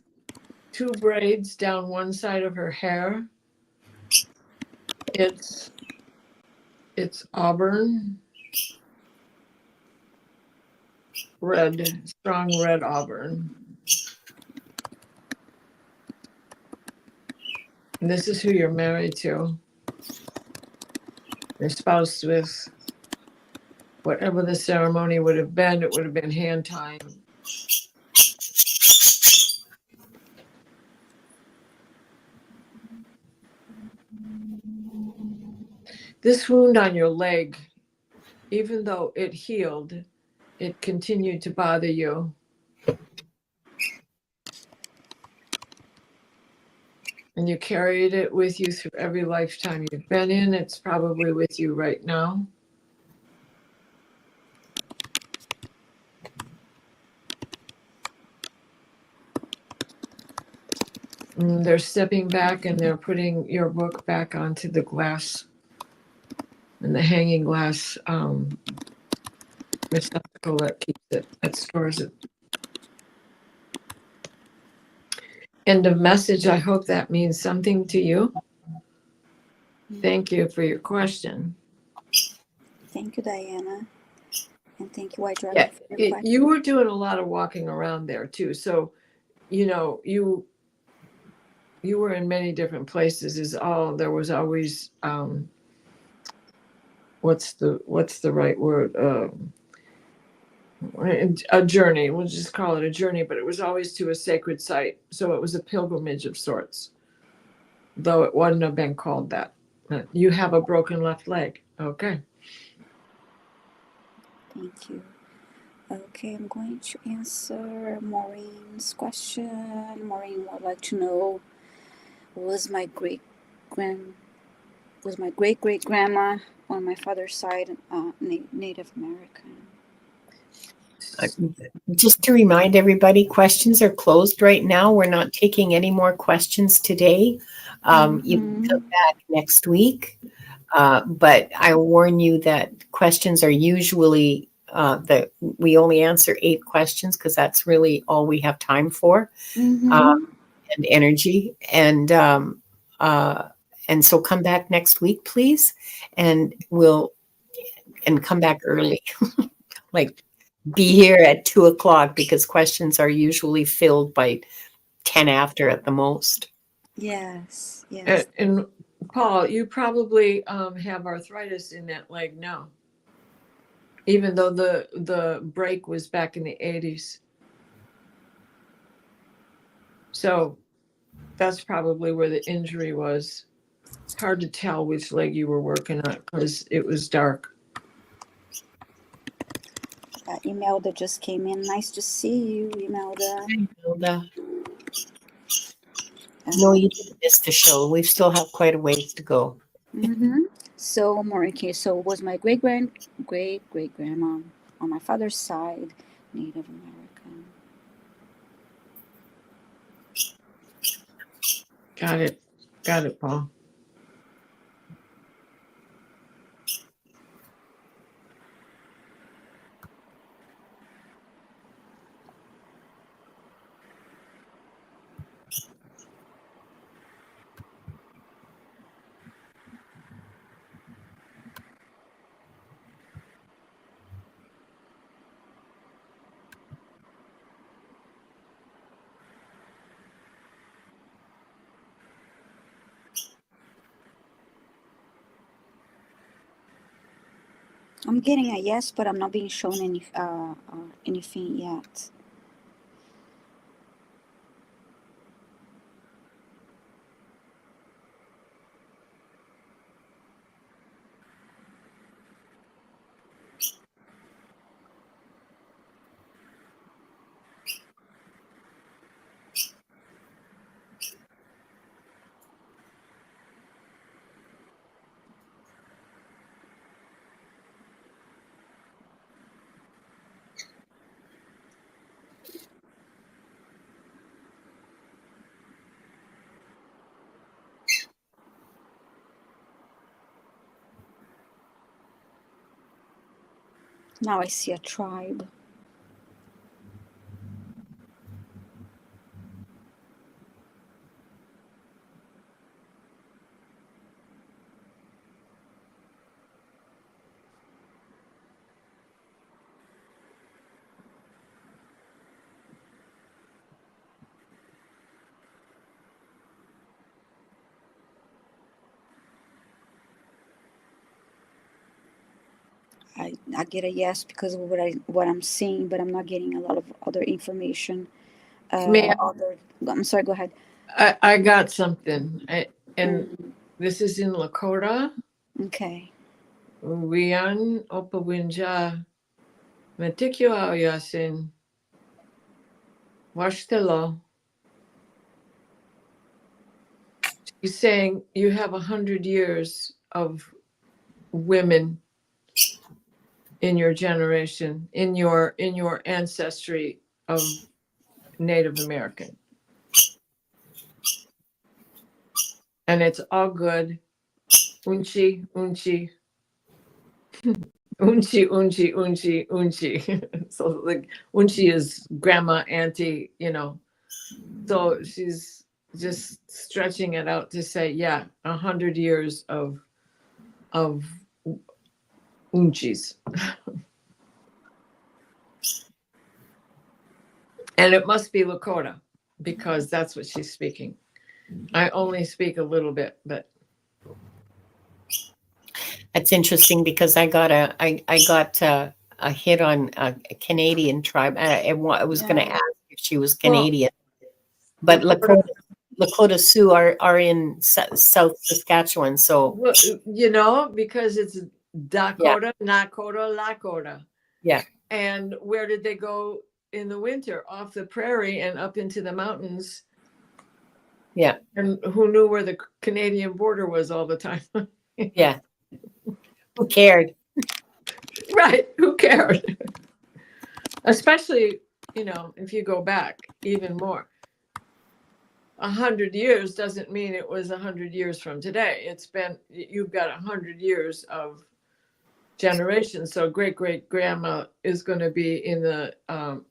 [SPEAKER 3] two braids down one side of her hair. It's auburn, red, strong red auburn. And this is who you're married to. Your spouse with whatever the ceremony would have been, it would have been hand tying. This wound on your leg, even though it healed, it continued to bother you. And you carried it with you through every lifetime you've been in. It's probably with you right now. They're stepping back and they're putting your book back onto the glass, and the hanging glass receptacle that keeps it, that stores it. End of message. I hope that means something to you. Thank you for your question.
[SPEAKER 1] Thank you, Diana. And thank you, White Dragon,
[SPEAKER 3] Yeah,
[SPEAKER 1] for your question.
[SPEAKER 3] you were doing a lot of walking around there too. So, you know, you were in many different places. There was always what's the right word? A journey. We'll just call it a journey, but it was always to a sacred site. So it was a pilgrimage of sorts, though it wouldn't have been called that. You have a broken left leg. Okay.
[SPEAKER 1] Thank you. Okay, I'm going to answer Maureen's question. Maureen would like to know, was my great great grandma on my father's side Native American?
[SPEAKER 2] Just to remind everybody, questions are closed right now. We're not taking any more questions today. You can come back next week. But I warn you that questions are usually that we only answer 8 questions because that's really all we have time for, and energy. And so come back next week, please, and come back early, like be here at 2:00 because questions are usually filled by 10 after at the most.
[SPEAKER 1] Yes.
[SPEAKER 3] And Paul, you probably have arthritis in that leg now, even though the break was back in the 80s. So that's probably where the injury was. It's hard to tell which leg you were working on because it was dark.
[SPEAKER 1] Imelda just came in. Nice to see you, Imelda.
[SPEAKER 2] Imelda. No, you didn't miss the show. We still have quite a ways to go.
[SPEAKER 1] So, Maureen, so was my great grandma on my father's side Native American?
[SPEAKER 3] Got it, Paul.
[SPEAKER 1] I'm getting a yes, but I'm not being shown anything yet. Now I see a tribe. I get a yes because of what I'm seeing, but I'm not getting a lot of other information.
[SPEAKER 3] Man,
[SPEAKER 1] I'm sorry. Go ahead.
[SPEAKER 3] I got something. And
[SPEAKER 1] Mm,
[SPEAKER 3] this is in Lakota.
[SPEAKER 1] okay.
[SPEAKER 3] Viviane Opawinja Metikyo Yasin Washtelo. He's saying you have 100 years of women in your generation, in your ancestry of Native American. And it's all good. Unchi, unchi, unchi, unchi, unchi, unchi. So like unchi is grandma, auntie, So she's just stretching it out to say, yeah, 100 years of unchis. And it must be Lakota because that's what she's speaking. I only speak a little bit, but
[SPEAKER 2] That's interesting because I got a hit on a Canadian tribe. I was going to
[SPEAKER 1] Yeah.
[SPEAKER 2] ask if she was
[SPEAKER 3] well,
[SPEAKER 2] Canadian, but
[SPEAKER 3] Lakota,
[SPEAKER 2] Lakota Sioux are in South Saskatchewan. So
[SPEAKER 3] because it's
[SPEAKER 2] yeah,
[SPEAKER 3] Dakota, Nakota, Lakota.
[SPEAKER 2] yeah,
[SPEAKER 3] And where did they go in the winter? Off the prairie and up into the mountains.
[SPEAKER 2] yeah,
[SPEAKER 3] And who knew where the Canadian border was all the time?
[SPEAKER 2] yeah. Who cared?
[SPEAKER 3] Right. Who cared? Especially, if you go back even more. 100 years doesn't mean it was 100 years from today. You've got 100 years of generations. So great grandma is going to be in the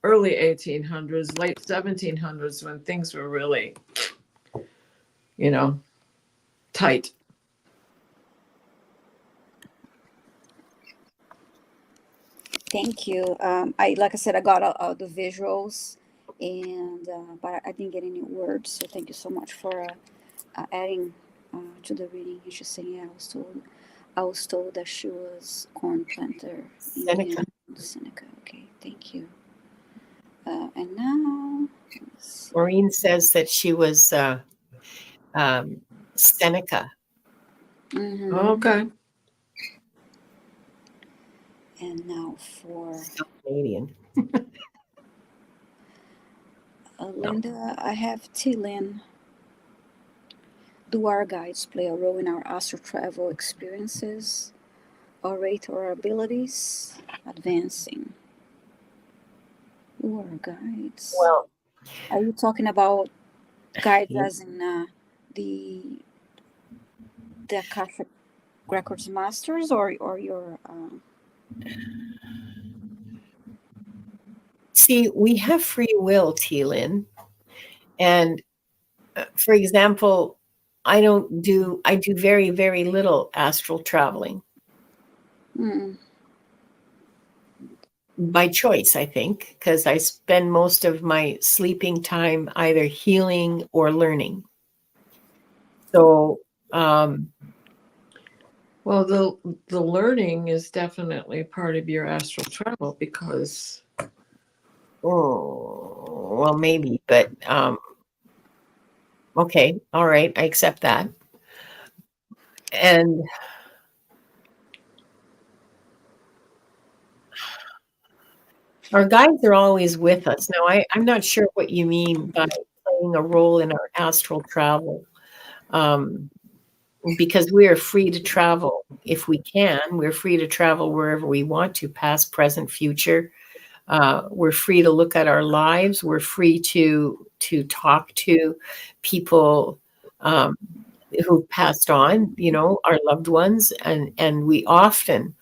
[SPEAKER 3] early 1800s, late 1700s, when things were really, tight.
[SPEAKER 1] Thank you. Like I said, I got all the visuals, and but I didn't get any words. So thank you so much for adding to the reading. You should say, yeah, I was told that she was corn planter
[SPEAKER 2] Seneca.
[SPEAKER 1] in Seneca. Okay, thank you. And now,
[SPEAKER 2] Maureen says that she was Seneca.
[SPEAKER 1] mm-hmm.
[SPEAKER 3] Okay.
[SPEAKER 1] And now for
[SPEAKER 2] South Canadian.
[SPEAKER 1] Linda, I have T-Lin. Do our guides play a role in our astral travel experiences, or rate our abilities, advancing? Who are guides?
[SPEAKER 2] Well,
[SPEAKER 1] Are you talking about guides as in the Akashic Records masters, or your?
[SPEAKER 2] see, we have free will, T-Lin. And for example, I do very, very little astral traveling.
[SPEAKER 1] Mm.
[SPEAKER 2] By choice, I think, because I spend most of my sleeping time either healing or learning. So,
[SPEAKER 3] Well, the learning is definitely part of your astral travel because
[SPEAKER 2] well, maybe, but okay, all right, I accept that. And our guides are always with us. Now, I'm not sure what you mean by playing a role in our astral travel, because we are free to travel if we can. We're free to travel wherever we want to, past, present, future. We're free to look at our lives. We're free to talk to people who passed on, our loved ones, and we often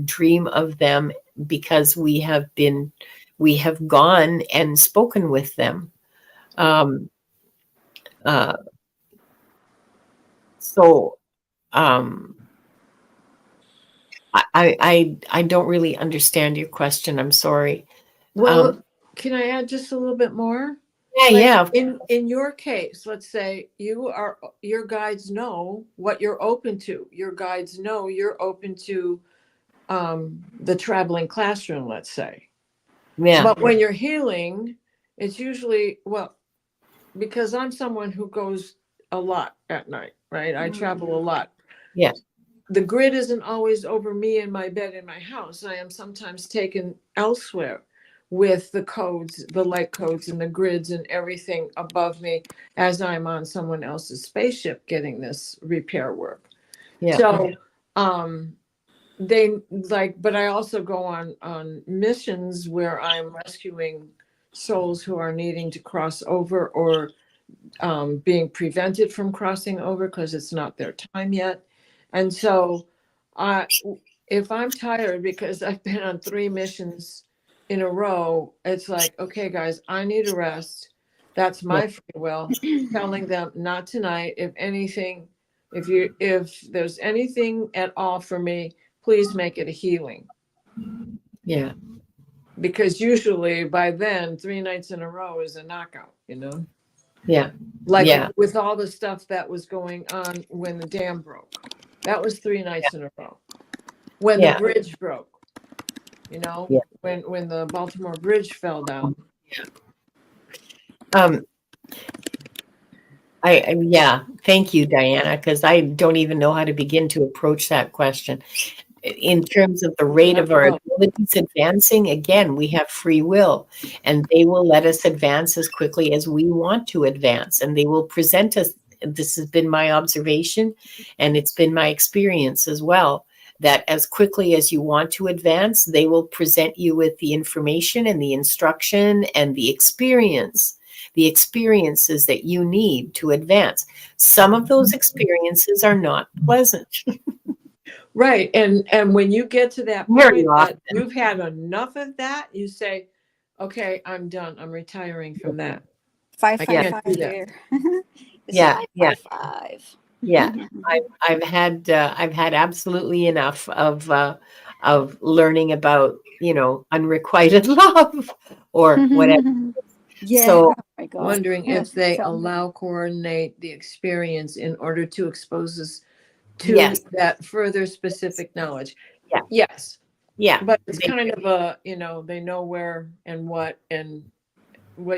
[SPEAKER 2] dream of them because we have gone and spoken with them. So I don't really understand your question. I'm sorry.
[SPEAKER 3] Well, can I add just a little bit more?
[SPEAKER 2] Yeah.
[SPEAKER 3] In your case, let's say your guides know what you're open to. Your guides know you're open to the traveling classroom, let's say.
[SPEAKER 2] Yeah.
[SPEAKER 3] But when you're healing, it's usually, well, because I'm someone who goes a lot at night, right? I travel a lot.
[SPEAKER 2] Yeah.
[SPEAKER 3] The grid isn't always over me in my bed in my house. I am sometimes taken elsewhere with the codes, the light codes and the grids and everything above me as I'm on someone else's spaceship getting this repair work.
[SPEAKER 2] Yeah.
[SPEAKER 3] So they like, but I also go on missions where I'm rescuing souls who are needing to cross over or being prevented from crossing over because it's not their time yet. And so if I'm tired because I've been on 3 missions in a row, it's like, okay, guys, I need a rest. That's my free will. Telling them not tonight. If anything, if there's anything at all for me, please make it a healing.
[SPEAKER 2] Yeah.
[SPEAKER 3] Because usually by then, 3 nights in a row is a knockout,
[SPEAKER 2] Yeah.
[SPEAKER 3] Like
[SPEAKER 2] Yeah.
[SPEAKER 3] with all the stuff that was going on when the dam broke. That was 3 nights in a row. When the bridge broke,
[SPEAKER 2] Yeah.
[SPEAKER 3] when the Baltimore Bridge fell down.
[SPEAKER 2] Thank you, Diana, because I don't even know how to begin to approach that question. In terms of the rate of our abilities advancing, again, we have free will, and they will let us advance as quickly as we want to advance, and they will present us. This has been my observation, and it's been my experience as well, that as quickly as you want to advance, they will present you with the information and the instruction and the experiences that you need to advance. Some of those experiences are not pleasant.
[SPEAKER 3] Right. And when you get to that point that you've had enough of that, you say, okay, I'm done. I'm retiring from that.
[SPEAKER 1] 555 there.
[SPEAKER 2] Yeah.
[SPEAKER 1] 555.
[SPEAKER 2] Yeah. I've had absolutely enough of learning about, unrequited love or whatever.
[SPEAKER 1] Yeah.
[SPEAKER 2] So
[SPEAKER 3] wondering if they coordinate the experience in order to expose us to that further specific knowledge.
[SPEAKER 2] Yeah.
[SPEAKER 3] Yes.
[SPEAKER 2] Yeah.
[SPEAKER 3] But it's kind of a, they know where and what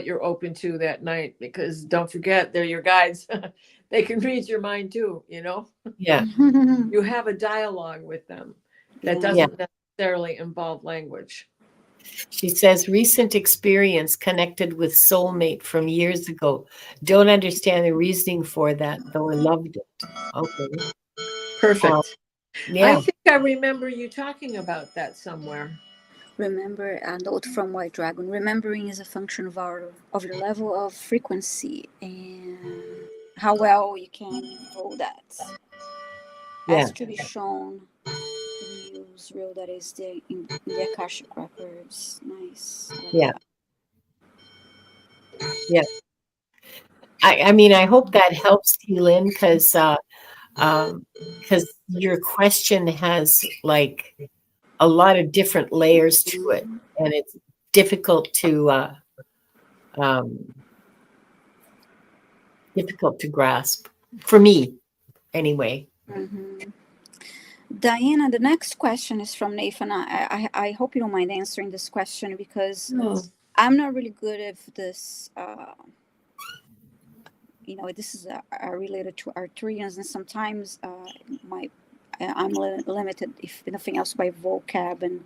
[SPEAKER 3] you're open to that night, because don't forget, they're your guides. They can read your mind too,
[SPEAKER 2] Yeah.
[SPEAKER 3] You have a dialogue with them that doesn't necessarily involve language.
[SPEAKER 2] She says, recent experience connected with soulmate from years ago. Don't understand the reasoning for that, though I loved it. Okay.
[SPEAKER 3] Perfect.
[SPEAKER 2] Yeah.
[SPEAKER 3] I think I remember you talking about that somewhere.
[SPEAKER 1] Remember a note from White Dragon. Remembering is a function of your level of frequency and how well you can hold that. As to be shown in newsreel that is in the Akashic Records. Nice.
[SPEAKER 2] Yeah. Yeah. I mean, I hope that helps you, Lynn, because your question has like a lot of different layers to it, and it's difficult to grasp for me, anyway.
[SPEAKER 1] Mm-hmm. Diana, the next question is from Nathan. I hope you don't mind answering this question because I'm not really good at this. This is related to Arcturians, and sometimes I'm limited, if nothing else, by vocab.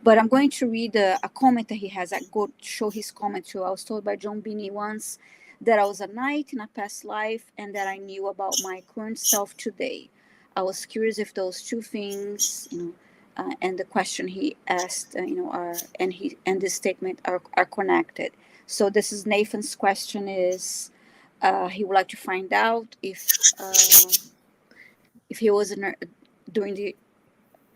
[SPEAKER 1] But I'm going to read a comment that he has. I go show his comment too. I was told by John Beanie once that I was a knight in a past life, and that I knew about my current self today. I was curious if those two things, and the question he asked, and this statement are connected. So this is Nathan's question is. He would like to find out if he was during the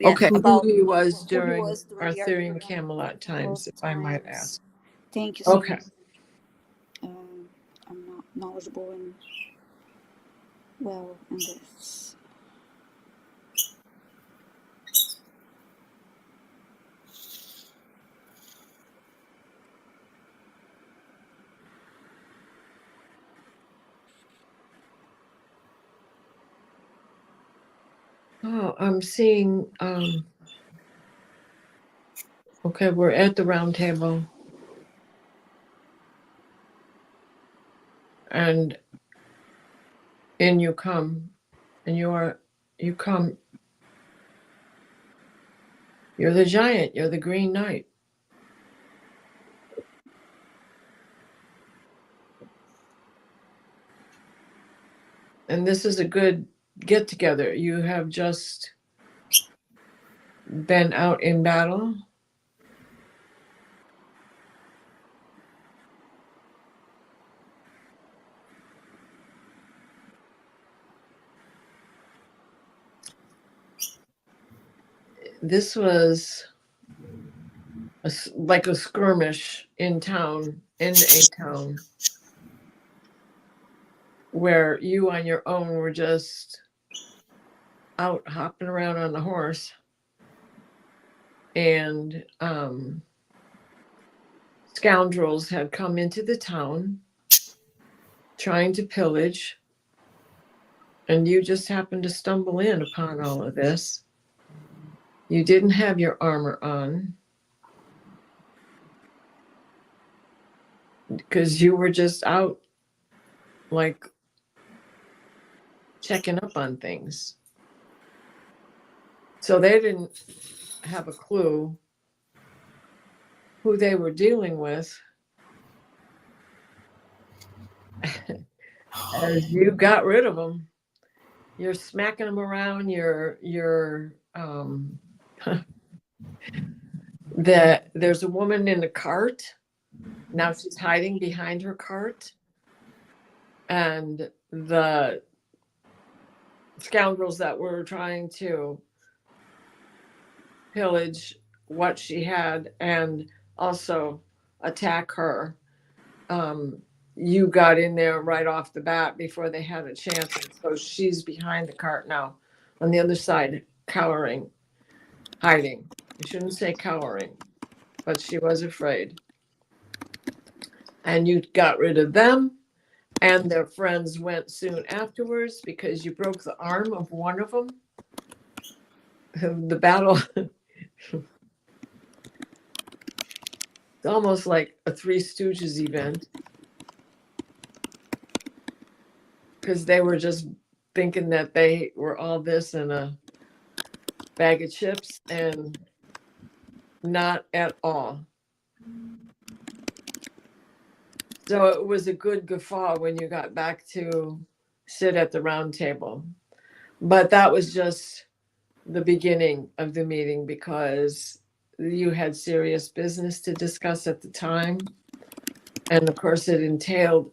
[SPEAKER 3] who he was during
[SPEAKER 1] the
[SPEAKER 3] Arthurian Camelot times, if I might ask.
[SPEAKER 1] Thank you. So
[SPEAKER 3] okay.
[SPEAKER 1] I'm not knowledgeable in this.
[SPEAKER 3] Oh, I'm seeing Okay, we're at the round table. And in you come, and you come, you're the giant, you're the Green Knight. And this is a good get together. You have just been out in battle. This was like a skirmish in town, in a town, where you on your own were just out hopping around on the horse. And scoundrels had come into the town trying to pillage. And you just happened to stumble in upon all of this. You didn't have your armor on because you were just out, like, checking up on things. So they didn't have a clue who they were dealing with. As you got rid of them, you're smacking them around. There's a woman in the cart. Now she's hiding behind her cart. And the scoundrels that were trying to pillage what she had and also attack her, you got in there right off the bat before they had a chance. And so she's behind the cart now on the other side, cowering, hiding. I shouldn't say cowering, but she was afraid. And you got rid of them, and their friends went soon afterwards because you broke the arm of one of them. The battle, it's almost like a Three Stooges event, because they were just thinking that they were all this in a bag of chips, and not at all. So it was a good guffaw when you got back to sit at the round table. But that was just the beginning of the meeting, because you had serious business to discuss at the time. And of course it entailed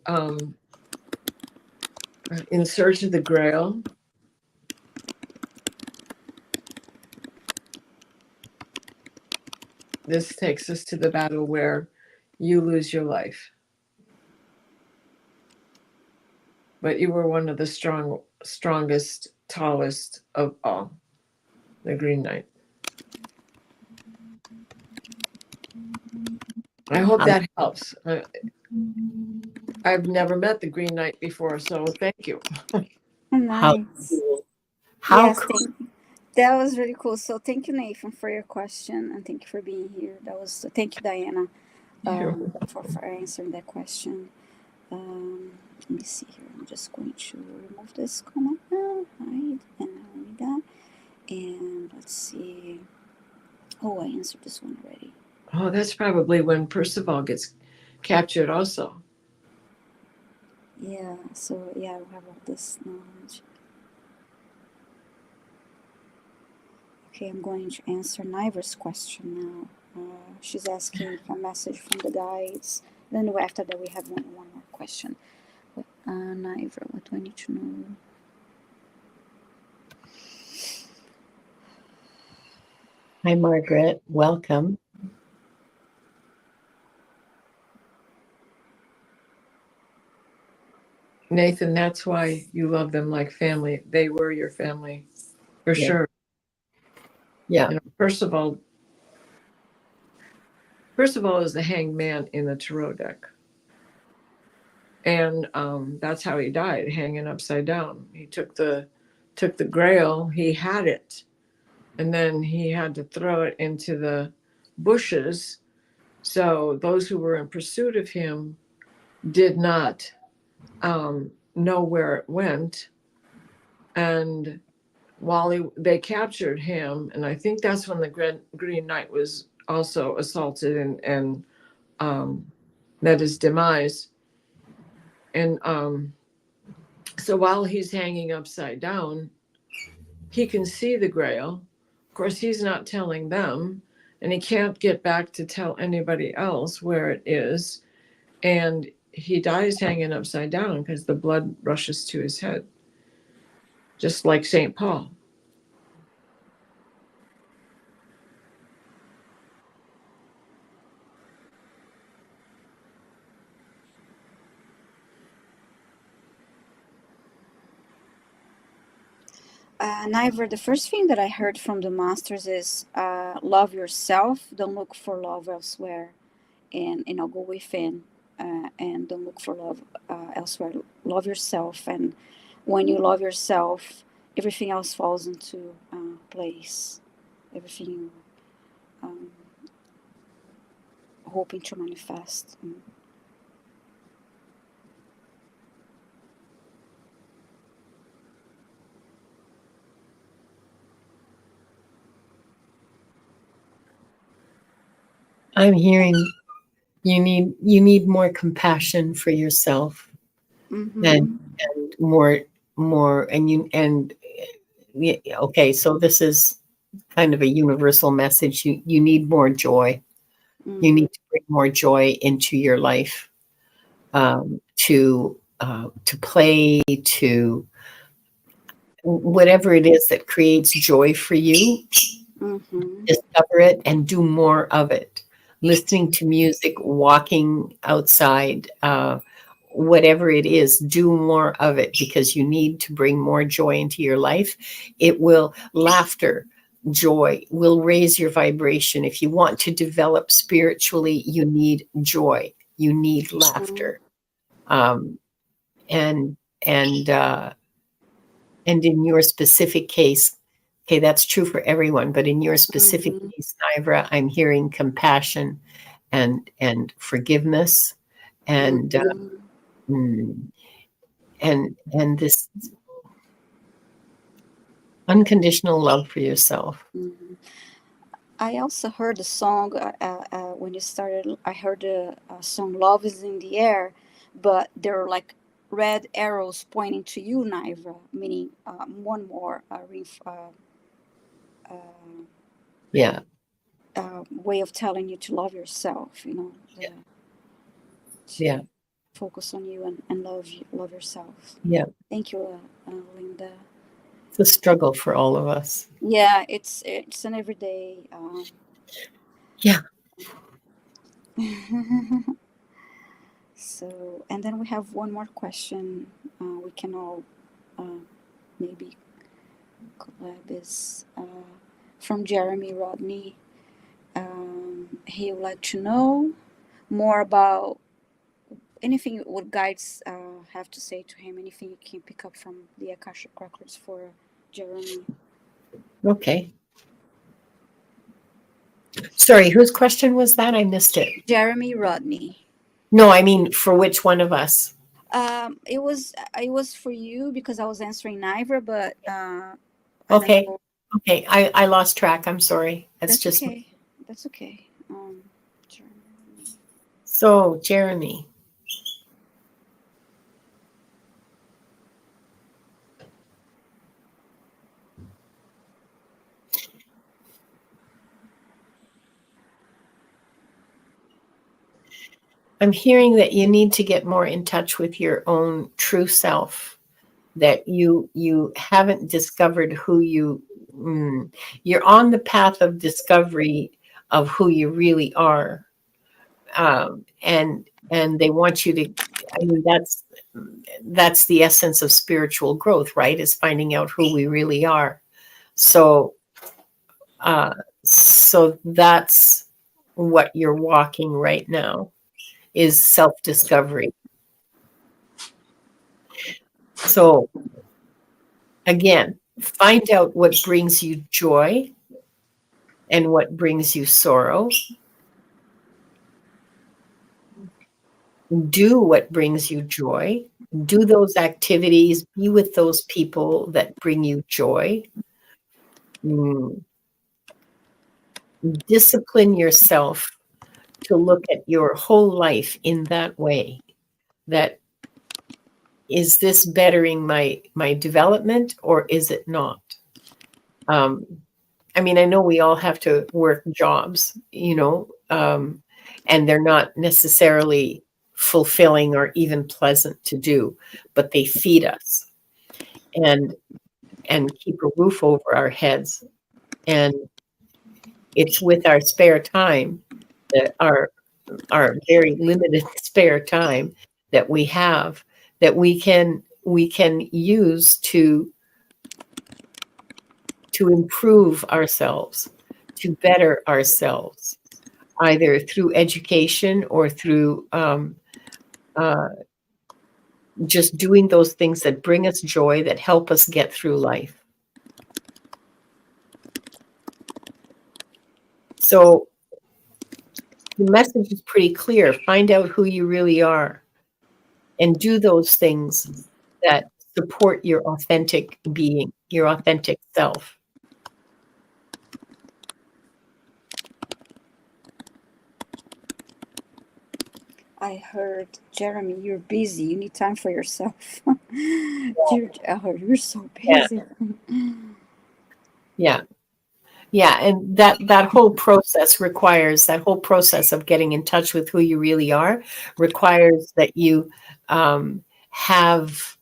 [SPEAKER 3] In Search of the Grail. This takes us to the battle where you lose your life. But you were one of the strongest, tallest of all, the Green Knight. I hope that helps. I've never met the Green Knight before, so thank you.
[SPEAKER 1] Nice.
[SPEAKER 2] How
[SPEAKER 1] Yes,
[SPEAKER 2] cool.
[SPEAKER 1] that was really cool. So thank you, Nathan, for your question, and thank you for being here. Thank you, Diana, for answering that question. Let me see here. I'm just going to remove this comment now, hide, and only that. And let's see. Oh, I answered this one already.
[SPEAKER 3] Oh, that's probably when Percival gets captured also.
[SPEAKER 1] Yeah, so yeah, I have all this knowledge. Okay, I'm going to answer Niver's question now. She's asking for a message from the guides. Then after that, we have one more question. Niver, what do I need to know?
[SPEAKER 2] Hi, Margaret. Welcome.
[SPEAKER 3] Nathan, that's why you love them like family. They were your family, for sure.
[SPEAKER 2] Yeah.
[SPEAKER 3] You know, Percival is the hanged man in the tarot deck. And that's how he died, hanging upside down. He took the grail, he had it, and then he had to throw it into the bushes. So those who were in pursuit of him did not know where it went. And while they captured him, and I think that's when the Green Knight was also assaulted and met his demise. And so while he's hanging upside down, he can see the Grail. Of course, he's not telling them, and he can't get back to tell anybody else where it is. And he dies hanging upside down because the blood rushes to his head, just like St. Paul.
[SPEAKER 1] Niver, the first thing that I heard from the masters is love yourself, don't look for love elsewhere, and go within, and don't look for love elsewhere. Love yourself, and when you love yourself, everything else falls into place. Everything you hoping to manifest.
[SPEAKER 2] I'm hearing you need more compassion for yourself,
[SPEAKER 1] Mm-hmm.
[SPEAKER 2] and more okay, so this is kind of a universal message. You need more joy.
[SPEAKER 1] Mm-hmm.
[SPEAKER 2] You need to bring more joy into your life, to play, to whatever it is that creates joy for you.
[SPEAKER 1] Mm-hmm.
[SPEAKER 2] Discover it and do more of it. Listening to music, walking outside, whatever it is, do more of it, because you need to bring more joy into your life. It will, laughter, joy will raise your vibration. If you want to develop spiritually, you need joy, you need laughter. And in your specific case, okay, that's true for everyone, but in your specific
[SPEAKER 1] Mm-hmm.
[SPEAKER 2] case, Nivra, I'm hearing compassion and forgiveness, and and this unconditional love for yourself.
[SPEAKER 1] Mm-hmm. I also heard the song when you started. I heard the song "Love Is in the Air," but there are like red arrows pointing to you, Naivra, meaning one more
[SPEAKER 2] Yeah.
[SPEAKER 1] way of telling you to love yourself.
[SPEAKER 2] Yeah.
[SPEAKER 1] Focus on you and love yourself.
[SPEAKER 2] Yeah.
[SPEAKER 1] Thank you, Linda.
[SPEAKER 2] It's a struggle for all of us.
[SPEAKER 1] Yeah, it's an everyday.
[SPEAKER 2] Yeah.
[SPEAKER 1] So, and then we have one more question. We can all maybe collab is from Jeremy Rodney. He would like to know more about anything what guides have to say to him, anything you can pick up from the Akashic Records for Jeremy.
[SPEAKER 2] Okay. Sorry, whose question was that? I missed it.
[SPEAKER 1] Jeremy Rodney.
[SPEAKER 2] No, I mean, for which one of us?
[SPEAKER 1] It was for you because I was answering Niver, but
[SPEAKER 2] Okay. Okay. I lost track. I'm sorry.
[SPEAKER 1] That's
[SPEAKER 2] just
[SPEAKER 1] okay. That's okay. Jeremy.
[SPEAKER 2] So, Jeremy. I'm hearing that you need to get more in touch with your own true self, that you haven't discovered who you're on the path of discovery of who you really are. And they want you to, I mean, that's the essence of spiritual growth, right? Is finding out who we really are. So that's what you're walking right now, is self-discovery. So again, find out what brings you joy and what brings you sorrow. Do what brings you joy. Do those activities. Be with those people that bring you joy. Mm. Discipline yourself to look at your whole life in that way. That is this bettering my development or is it not? I mean, I know we all have to work jobs, and they're not necessarily fulfilling or even pleasant to do, but they feed us and keep a roof over our heads. And it's with our spare time, that our very limited spare time that we have, that we can use to improve ourselves, to better ourselves, either through education or through just doing those things that bring us joy, that help us get through life. So the message is pretty clear. Find out who you really are and do those things that support your authentic being, your authentic self.
[SPEAKER 1] I heard, Jeremy, you're busy. You need time for yourself. You're so busy.
[SPEAKER 2] Yeah. Yeah. And that whole process of getting in touch with who you really are requires that you have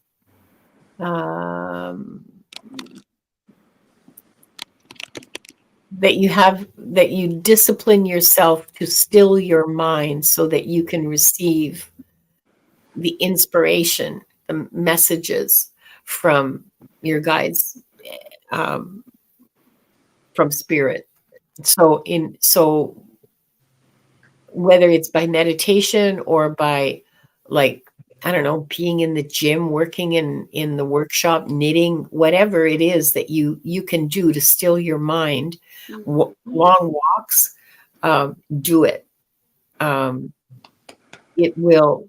[SPEAKER 2] that you discipline yourself to still your mind so that you can receive the inspiration, the messages from your guides, from spirit. So whether it's by meditation or by, like, I don't know, being in the gym, working in the workshop, knitting, whatever it is that you can do to still your mind, long walks, do it. It will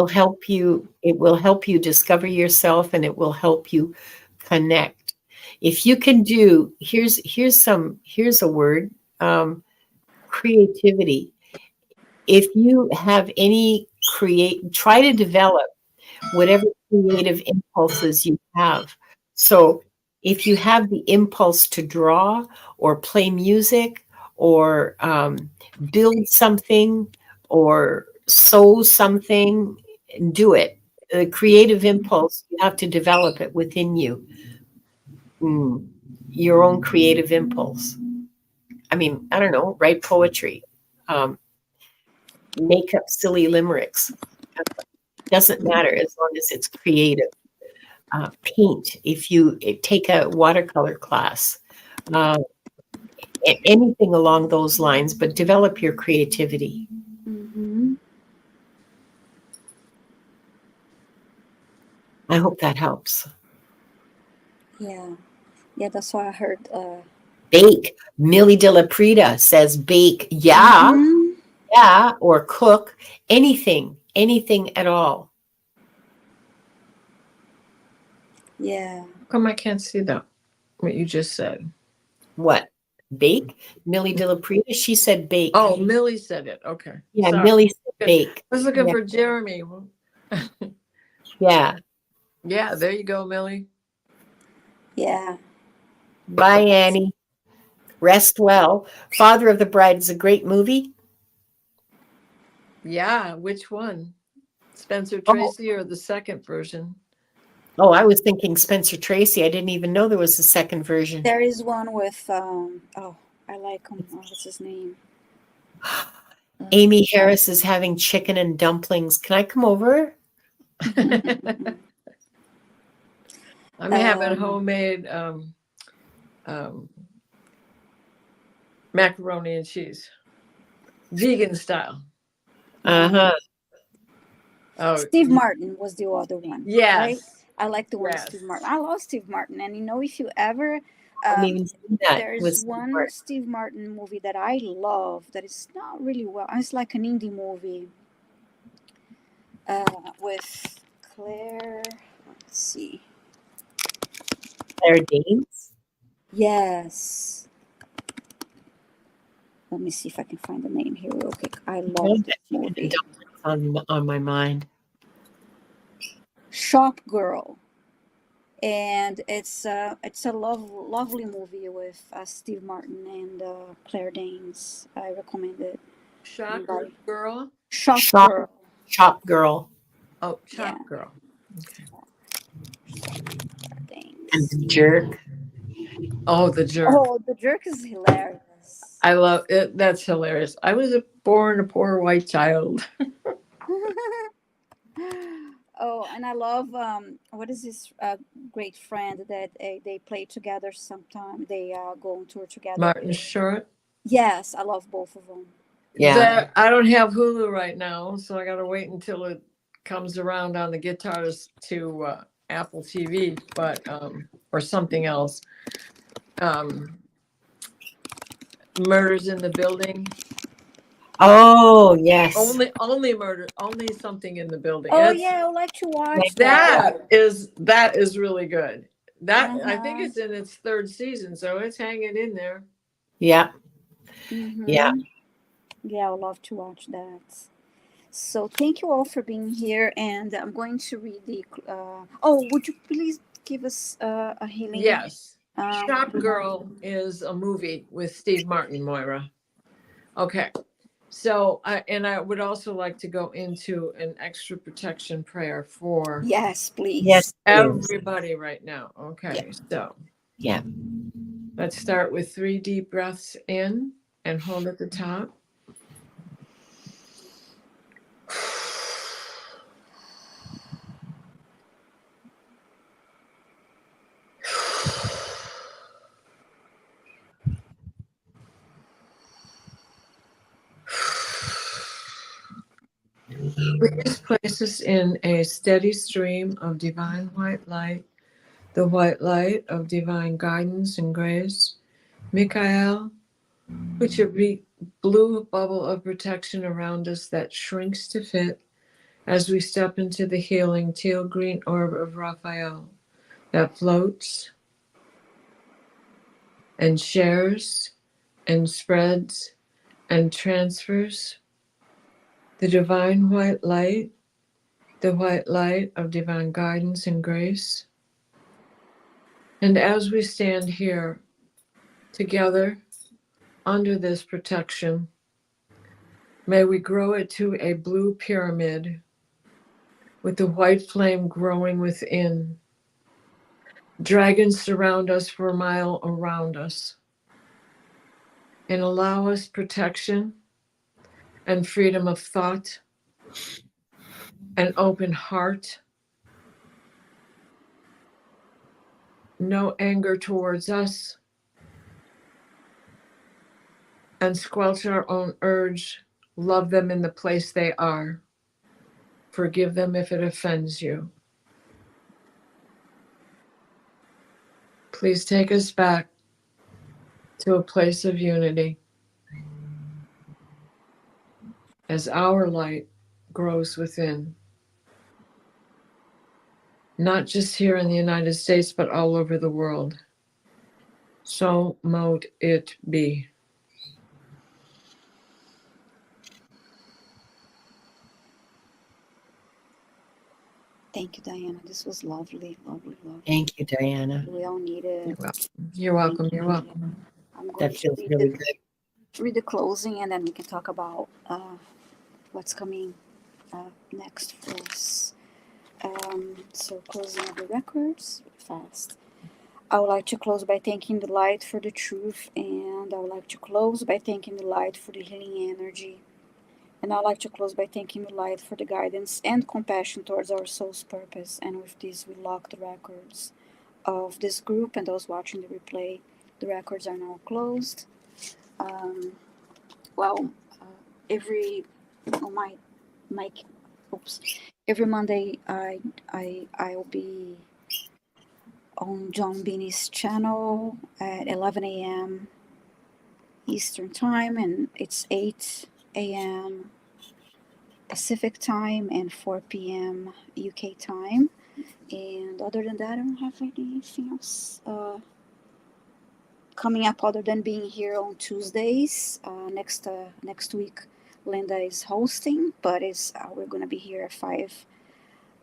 [SPEAKER 2] help you. It will help you discover yourself, and it will help you connect. If you can do, here's a word, creativity. If you have any try to develop whatever creative impulses you have. So if you have the impulse to draw or play music or build something or sew something, do it. The creative impulse, you have to develop it within you. Your own creative impulse. I mean, I don't know, write poetry, make up silly limericks. Doesn't matter as long as it's creative. Paint, if you take a watercolor class, anything along those lines, but develop your creativity.
[SPEAKER 1] Mm-hmm.
[SPEAKER 2] I hope that helps.
[SPEAKER 1] Yeah, that's why I heard.
[SPEAKER 2] Bake. Millie de la Prida says bake. Yeah, yeah, or cook. Anything at all.
[SPEAKER 1] Yeah.
[SPEAKER 3] Come, I can't see that. What you just said.
[SPEAKER 2] What? Bake? Millie de la Prida? She said bake.
[SPEAKER 3] Oh, Millie said it. Okay.
[SPEAKER 2] Yeah,
[SPEAKER 3] Sorry.
[SPEAKER 2] Millie said bake.
[SPEAKER 3] I was looking for Jeremy.
[SPEAKER 2] Yeah.
[SPEAKER 3] Yeah, there you go, Millie.
[SPEAKER 1] Yeah.
[SPEAKER 2] Bye, Annie. Rest well. Father of the Bride is a great movie.
[SPEAKER 3] Yeah, which one? Spencer Tracy or the second version?
[SPEAKER 2] Oh, I was thinking Spencer Tracy. I didn't even know there was a second version.
[SPEAKER 1] There is one with I like him. What's his name?
[SPEAKER 2] Amy Harris is having chicken and dumplings. Can I come over?
[SPEAKER 3] I'm having homemade macaroni and cheese, vegan style.
[SPEAKER 2] Uh-huh.
[SPEAKER 3] Oh,
[SPEAKER 1] Steve Martin was the other one.
[SPEAKER 3] Yes.
[SPEAKER 1] Right? I like the one with Steve Martin. I love Steve Martin. And if you ever
[SPEAKER 2] haven't even seen that.
[SPEAKER 1] There's one Steve Martin movie that I love that is not really well. It's like an indie movie with Claire. Let's see.
[SPEAKER 2] Claire Danes.
[SPEAKER 1] Yes. Let me see if I can find the name here real quick. I love that movie.
[SPEAKER 2] On my mind.
[SPEAKER 1] Shop Girl. And it's a lovely movie with Steve Martin and Claire Danes. I recommend it.
[SPEAKER 3] Shop Girl?
[SPEAKER 1] Shop Girl.
[SPEAKER 2] Shop Girl.
[SPEAKER 3] Oh, Shop Girl.
[SPEAKER 1] Okay.
[SPEAKER 2] And The Jerk.
[SPEAKER 3] Oh, The Jerk.
[SPEAKER 1] Oh, The Jerk is hilarious.
[SPEAKER 3] I love it. That's hilarious. I was born a poor white child.
[SPEAKER 1] Oh, and I love what is this great friend that they play together sometime. They go on tour together.
[SPEAKER 3] Martin Short.
[SPEAKER 1] Yes, I love both of them.
[SPEAKER 3] Yeah, I don't have Hulu right now, so I got to wait until it comes around on the guitars to Apple TV, but or something else. Murders in the Building.
[SPEAKER 2] Oh yes.
[SPEAKER 3] Only murder, only something in the building.
[SPEAKER 1] Oh yeah, I would like to watch
[SPEAKER 3] that. That is really good. That I think it's in its 3rd season, so it's hanging in there.
[SPEAKER 2] Yeah.
[SPEAKER 1] Yeah. Yeah, I would love to watch that. So thank you all for being here, and I'm going to read the. Would you please give us a healing?
[SPEAKER 3] Yes. Shop Girl is a movie with Steve Martin, Moira. Okay. So, I would also like to go into an extra protection prayer for
[SPEAKER 1] yes, please.
[SPEAKER 2] Yes,
[SPEAKER 3] everybody right now. Okay,
[SPEAKER 1] yeah.
[SPEAKER 3] So let's start with 3 deep breaths in and hold at the top. Please place us in a steady stream of divine white light, the white light of divine guidance and grace. Michael, put your blue bubble of protection around us that shrinks to fit as we step into the healing teal green orb of Raphael that floats and shares and spreads and transfers the divine white light, the white light of divine guidance and grace. And as we stand here together under this protection, may we grow it to a blue pyramid with the white flame growing within. Dragons surround us for a mile around us and allow us protection and freedom of thought, an open heart, no anger towards us, and squelch our own urge, love them in the place they are, forgive them if it offends you. Please take us back to a place of unity as our light grows within. Not just here in the United States, but all over the world. So mote it be.
[SPEAKER 1] Thank you, Diana. This was lovely, lovely, lovely.
[SPEAKER 2] Thank you, Diana.
[SPEAKER 1] We all need it.
[SPEAKER 3] You're welcome. You're welcome.
[SPEAKER 1] I'm going
[SPEAKER 2] That feels really good.
[SPEAKER 1] Read the closing, and then we can talk about what's coming next for us. So closing of the records fast. I would like to close by thanking the light for the truth, and I would like to close by thanking the light for the healing energy. And I'd like to close by thanking the light for the guidance and compassion towards our soul's purpose. And with this, we lock the records of this group and those watching the replay. The records are now closed. Every every Monday I will be on John Beanie's channel at 11 a.m. Eastern Time, and it's 8 a.m. Pacific Time and 4 p.m. UK time. And other than that, I don't have anything else coming up other than being here on Tuesdays. Next week, Linda is hosting, but we're going to be here at 5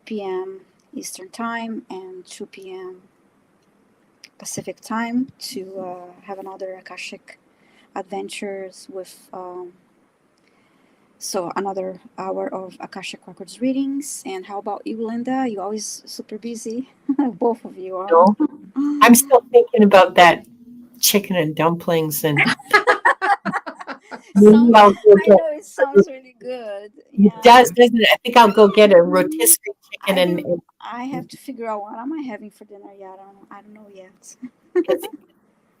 [SPEAKER 1] p.m. Eastern Time and 2 p.m. Pacific Time to have another Akashic Adventures with another hour of Akashic Records readings. And how about you, Linda? You're always super busy. Both of you are.
[SPEAKER 2] No, I'm still thinking about that chicken and dumplings, and maybe
[SPEAKER 1] I
[SPEAKER 2] I'll go get.
[SPEAKER 1] know it sounds really good.
[SPEAKER 2] It
[SPEAKER 1] Yeah.
[SPEAKER 2] does, doesn't it? I think I'll go get a rotisserie chicken and
[SPEAKER 1] I have to figure out what am I having for dinner yet. I don't know yet.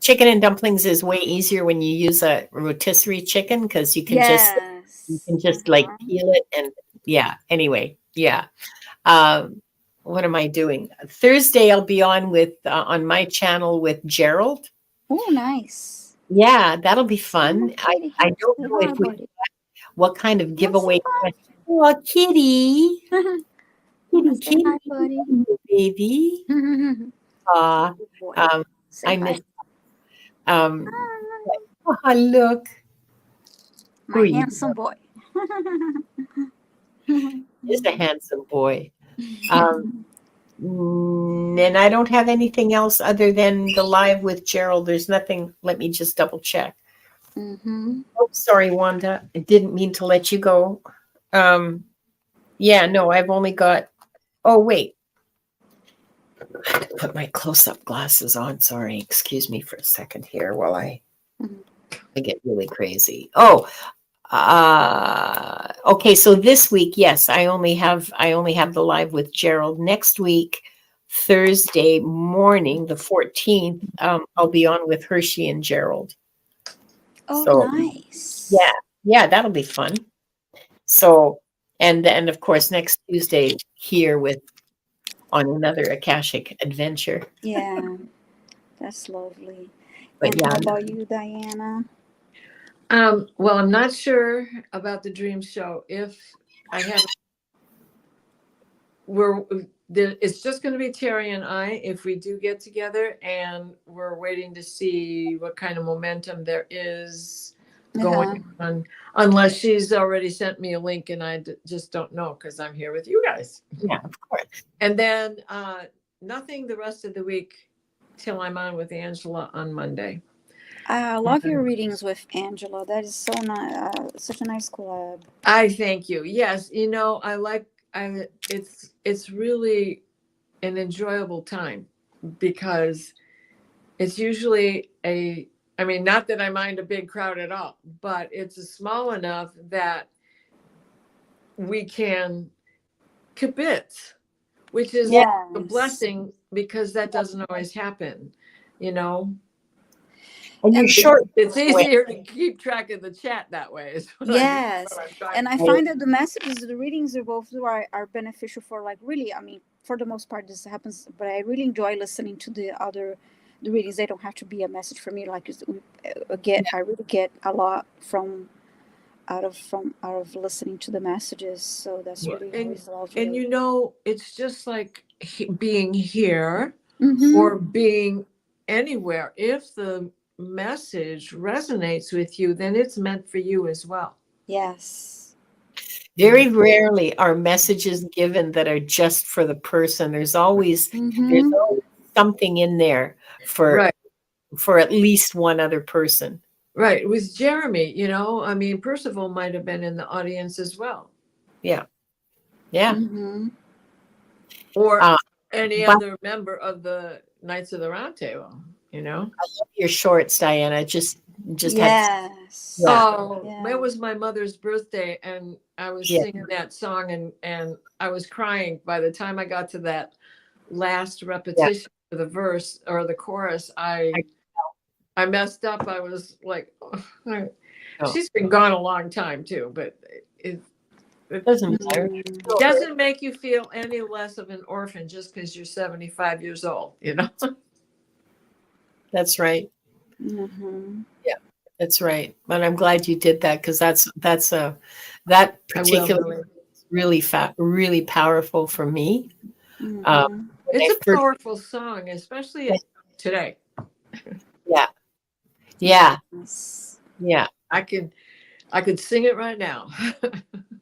[SPEAKER 2] chicken and dumplings is way easier when you use a rotisserie chicken because you can just like peel it and anyway, what am I doing? Thursday I'll be on with on my channel with Gerald.
[SPEAKER 1] Oh, nice.
[SPEAKER 2] Yeah, that'll be fun. I don't know if what kind of giveaway. Oh, kitty. Kitty,
[SPEAKER 1] hi, buddy.
[SPEAKER 2] baby. I miss. Oh, look.
[SPEAKER 1] My handsome boy.
[SPEAKER 2] He's a handsome boy. And I don't have anything else other than the live with Gerald. There's nothing. Let me just double check. Oh, sorry, Wanda. I didn't mean to let you go. No, I've only got. Oh, wait. I had to put my close-up glasses on. Sorry. Excuse me for a second here while I get really crazy. Oh, okay. So this week, yes, I only have the live with Gerald. Next week, Thursday morning, the 14th, I'll be on with Hershey and Gerald.
[SPEAKER 1] Oh,
[SPEAKER 2] so,
[SPEAKER 1] nice.
[SPEAKER 2] Yeah, that'll be fun. So, and of course, next Tuesday here on another Akashic adventure.
[SPEAKER 1] Yeah, that's lovely.
[SPEAKER 2] But
[SPEAKER 1] and how about you, Diana?
[SPEAKER 3] Well, I'm not sure about the dream show. If I have, it's just going to be Terry and I if we do get together, and we're waiting to see what kind of momentum there is going on, unless she's already sent me a link and I just don't know because I'm here with you guys.
[SPEAKER 2] Yeah, of course.
[SPEAKER 3] And then nothing the rest of the week till I'm on with Angela on Monday.
[SPEAKER 1] I love your readings with Angela. That is so nice. Such a nice collab.
[SPEAKER 3] I thank you. Yes, it's really an enjoyable time because it's usually not that I mind a big crowd at all, but it's small enough that we can kibitz, which is a blessing because that doesn't always happen,
[SPEAKER 2] And you're short.
[SPEAKER 3] It's easier to keep track of the chat that way.
[SPEAKER 1] Yes. And I find that the messages, the readings are beneficial for really, for the most part this happens, but I really enjoy listening to the readings. They don't have to be a message for me. Like I really get a lot out of listening to the messages. So that's really always lovely.
[SPEAKER 3] And it's just like being here or being anywhere. If the message resonates with you, then it's meant for you as well.
[SPEAKER 1] Yes.
[SPEAKER 2] Very rarely are messages given that are just for the person. There's always something in there for at least one other person.
[SPEAKER 3] Right. With Jeremy, Percival might have been in the audience as well.
[SPEAKER 2] Yeah.
[SPEAKER 3] Or any other member of the Knights of the Round Table, I love
[SPEAKER 2] your shorts, Diana. Just
[SPEAKER 1] yes.
[SPEAKER 3] It was my mother's birthday, and I was singing that song, and I was crying by the time I got to that last repetition of the verse or the chorus. I messed up. I was like, she's been gone a long time too, but It
[SPEAKER 2] Doesn't matter.
[SPEAKER 3] doesn't make you feel any less of an orphan just because you're 75 years old, you know?
[SPEAKER 2] That's right.
[SPEAKER 1] Mm-hmm.
[SPEAKER 2] Yeah, that's right. But I'm glad you did that, because that
[SPEAKER 3] I will,
[SPEAKER 2] particular
[SPEAKER 3] Millie.
[SPEAKER 2] really powerful for me.
[SPEAKER 1] Mm-hmm.
[SPEAKER 3] It's a powerful song, especially today.
[SPEAKER 2] Yeah. Yeah.
[SPEAKER 1] Yes.
[SPEAKER 2] Yeah.
[SPEAKER 3] I could sing it right now.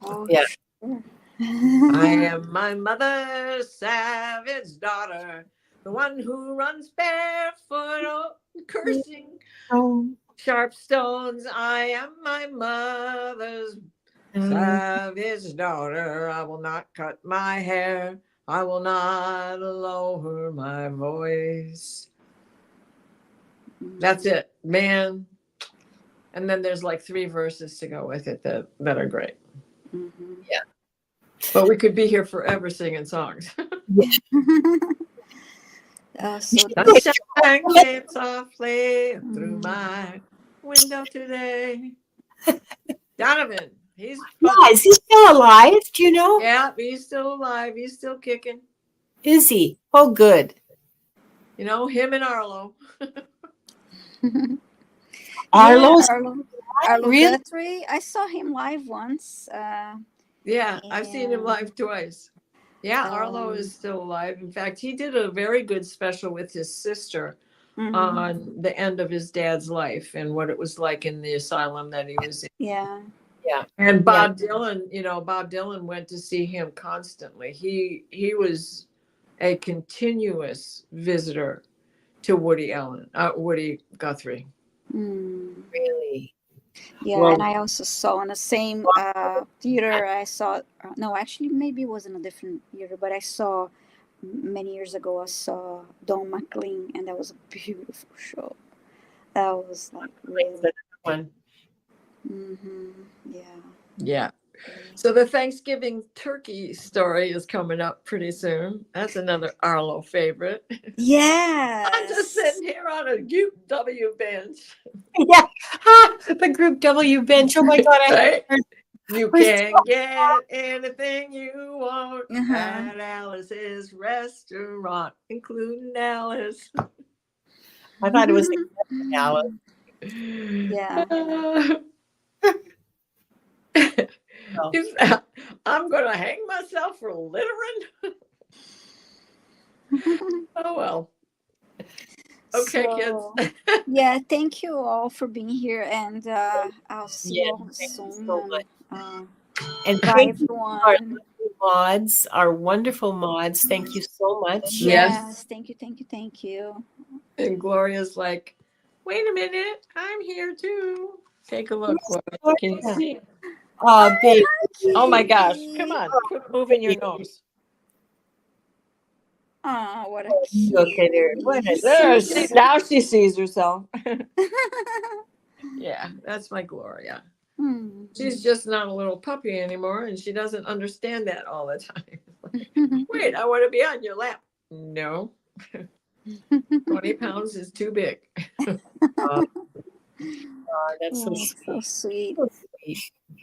[SPEAKER 1] Oh,
[SPEAKER 2] Yeah.
[SPEAKER 1] sure.
[SPEAKER 3] I am my mother's savage daughter, the one who runs barefoot, oh, cursing
[SPEAKER 2] Oh.
[SPEAKER 3] sharp stones. I am my mother's savage daughter. I will not cut my hair. I will not lower my voice. That's it, man. And then there's like 3 verses to go with it that are great.
[SPEAKER 1] Mm-hmm.
[SPEAKER 2] Yeah.
[SPEAKER 3] But we could be here forever singing songs.
[SPEAKER 1] So
[SPEAKER 3] Sunshine came softly through my window today. Donovan, he's
[SPEAKER 2] Yeah, is he still alive? Do you know?
[SPEAKER 3] yeah, he's still alive. He's still kicking.
[SPEAKER 2] Is he? Oh, good.
[SPEAKER 3] You know, him and Arlo.
[SPEAKER 2] Arlo's
[SPEAKER 1] Arlo
[SPEAKER 2] really?
[SPEAKER 1] Guthrie. I saw him live once.
[SPEAKER 3] Yeah, I've seen him
[SPEAKER 1] And,
[SPEAKER 3] live twice. Yeah, Arlo is still alive. In fact, he did a very good special with his sister
[SPEAKER 1] mhm.
[SPEAKER 3] on the end of his dad's life and what it was like in the asylum that he was in.
[SPEAKER 1] Yeah.
[SPEAKER 2] Yeah.
[SPEAKER 3] And Bob Dylan, you know, Bob Dylan went to see him constantly. He was a continuous visitor to Woody Guthrie.
[SPEAKER 1] Mm.
[SPEAKER 2] Really?
[SPEAKER 1] Yeah,
[SPEAKER 2] Well,
[SPEAKER 1] and I also saw in the same theater. I saw no, actually, maybe it was in a different theater, but I saw many years ago. I saw Don McLean, and that was a beautiful show. That was like really.
[SPEAKER 2] one.
[SPEAKER 1] Mm-hmm. Yeah.
[SPEAKER 3] Yeah. So the Thanksgiving turkey story is coming up pretty soon. That's another Arlo favorite.
[SPEAKER 1] Yes.
[SPEAKER 3] I'm just sitting here on a W bench.
[SPEAKER 2] Yeah. The Group W bench. Oh my God.
[SPEAKER 3] Right? You can get anything you want
[SPEAKER 1] Uh-huh.
[SPEAKER 3] at Alice's restaurant, including Alice.
[SPEAKER 2] I thought it was Alice.
[SPEAKER 1] Yeah.
[SPEAKER 3] I'm going to hang myself for littering. Oh, well. Okay,
[SPEAKER 1] So,
[SPEAKER 3] kids.
[SPEAKER 1] yeah, thank you all for being here, and I'll see you all
[SPEAKER 2] Thank you
[SPEAKER 1] soon.
[SPEAKER 2] so much.
[SPEAKER 1] And
[SPEAKER 2] And
[SPEAKER 1] bye,
[SPEAKER 2] thank you, our
[SPEAKER 1] everyone.
[SPEAKER 2] mods, our wonderful mods. Thank you so much.
[SPEAKER 1] Yes, thank you, thank you, thank you.
[SPEAKER 3] And Gloria's like, wait a minute, I'm here too. Take a look.
[SPEAKER 2] Yes,
[SPEAKER 3] Gloria. Can you see?
[SPEAKER 2] Baby.
[SPEAKER 3] Oh my gosh, come on, quit moving your nose.
[SPEAKER 1] Oh, what a
[SPEAKER 2] Look at her. What a
[SPEAKER 3] There,
[SPEAKER 2] sweet.
[SPEAKER 3] now she sees herself. Yeah, that's my Gloria.
[SPEAKER 1] Hmm.
[SPEAKER 3] She's just not a little puppy anymore, and she doesn't understand that all the time. Wait, I want to be on your lap. No, 20 pounds is too big.
[SPEAKER 2] That's so
[SPEAKER 1] Oh, so sweet.
[SPEAKER 2] So sweet.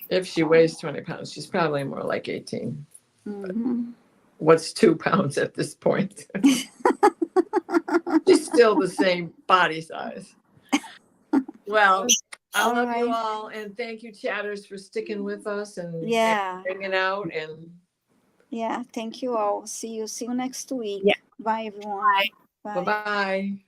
[SPEAKER 3] If she weighs 20 pounds, she's probably more like 18.
[SPEAKER 1] Mm-hmm.
[SPEAKER 3] What's 2 pounds at this point? She's still the same body size. Well, I
[SPEAKER 1] All
[SPEAKER 3] love you
[SPEAKER 1] right.
[SPEAKER 3] all, and thank you, chatters, for sticking with us and
[SPEAKER 1] Yeah.
[SPEAKER 3] hanging out. And
[SPEAKER 1] Yeah, thank you all. See you next week.
[SPEAKER 2] Yeah.
[SPEAKER 1] Bye, everyone.
[SPEAKER 3] bye-bye.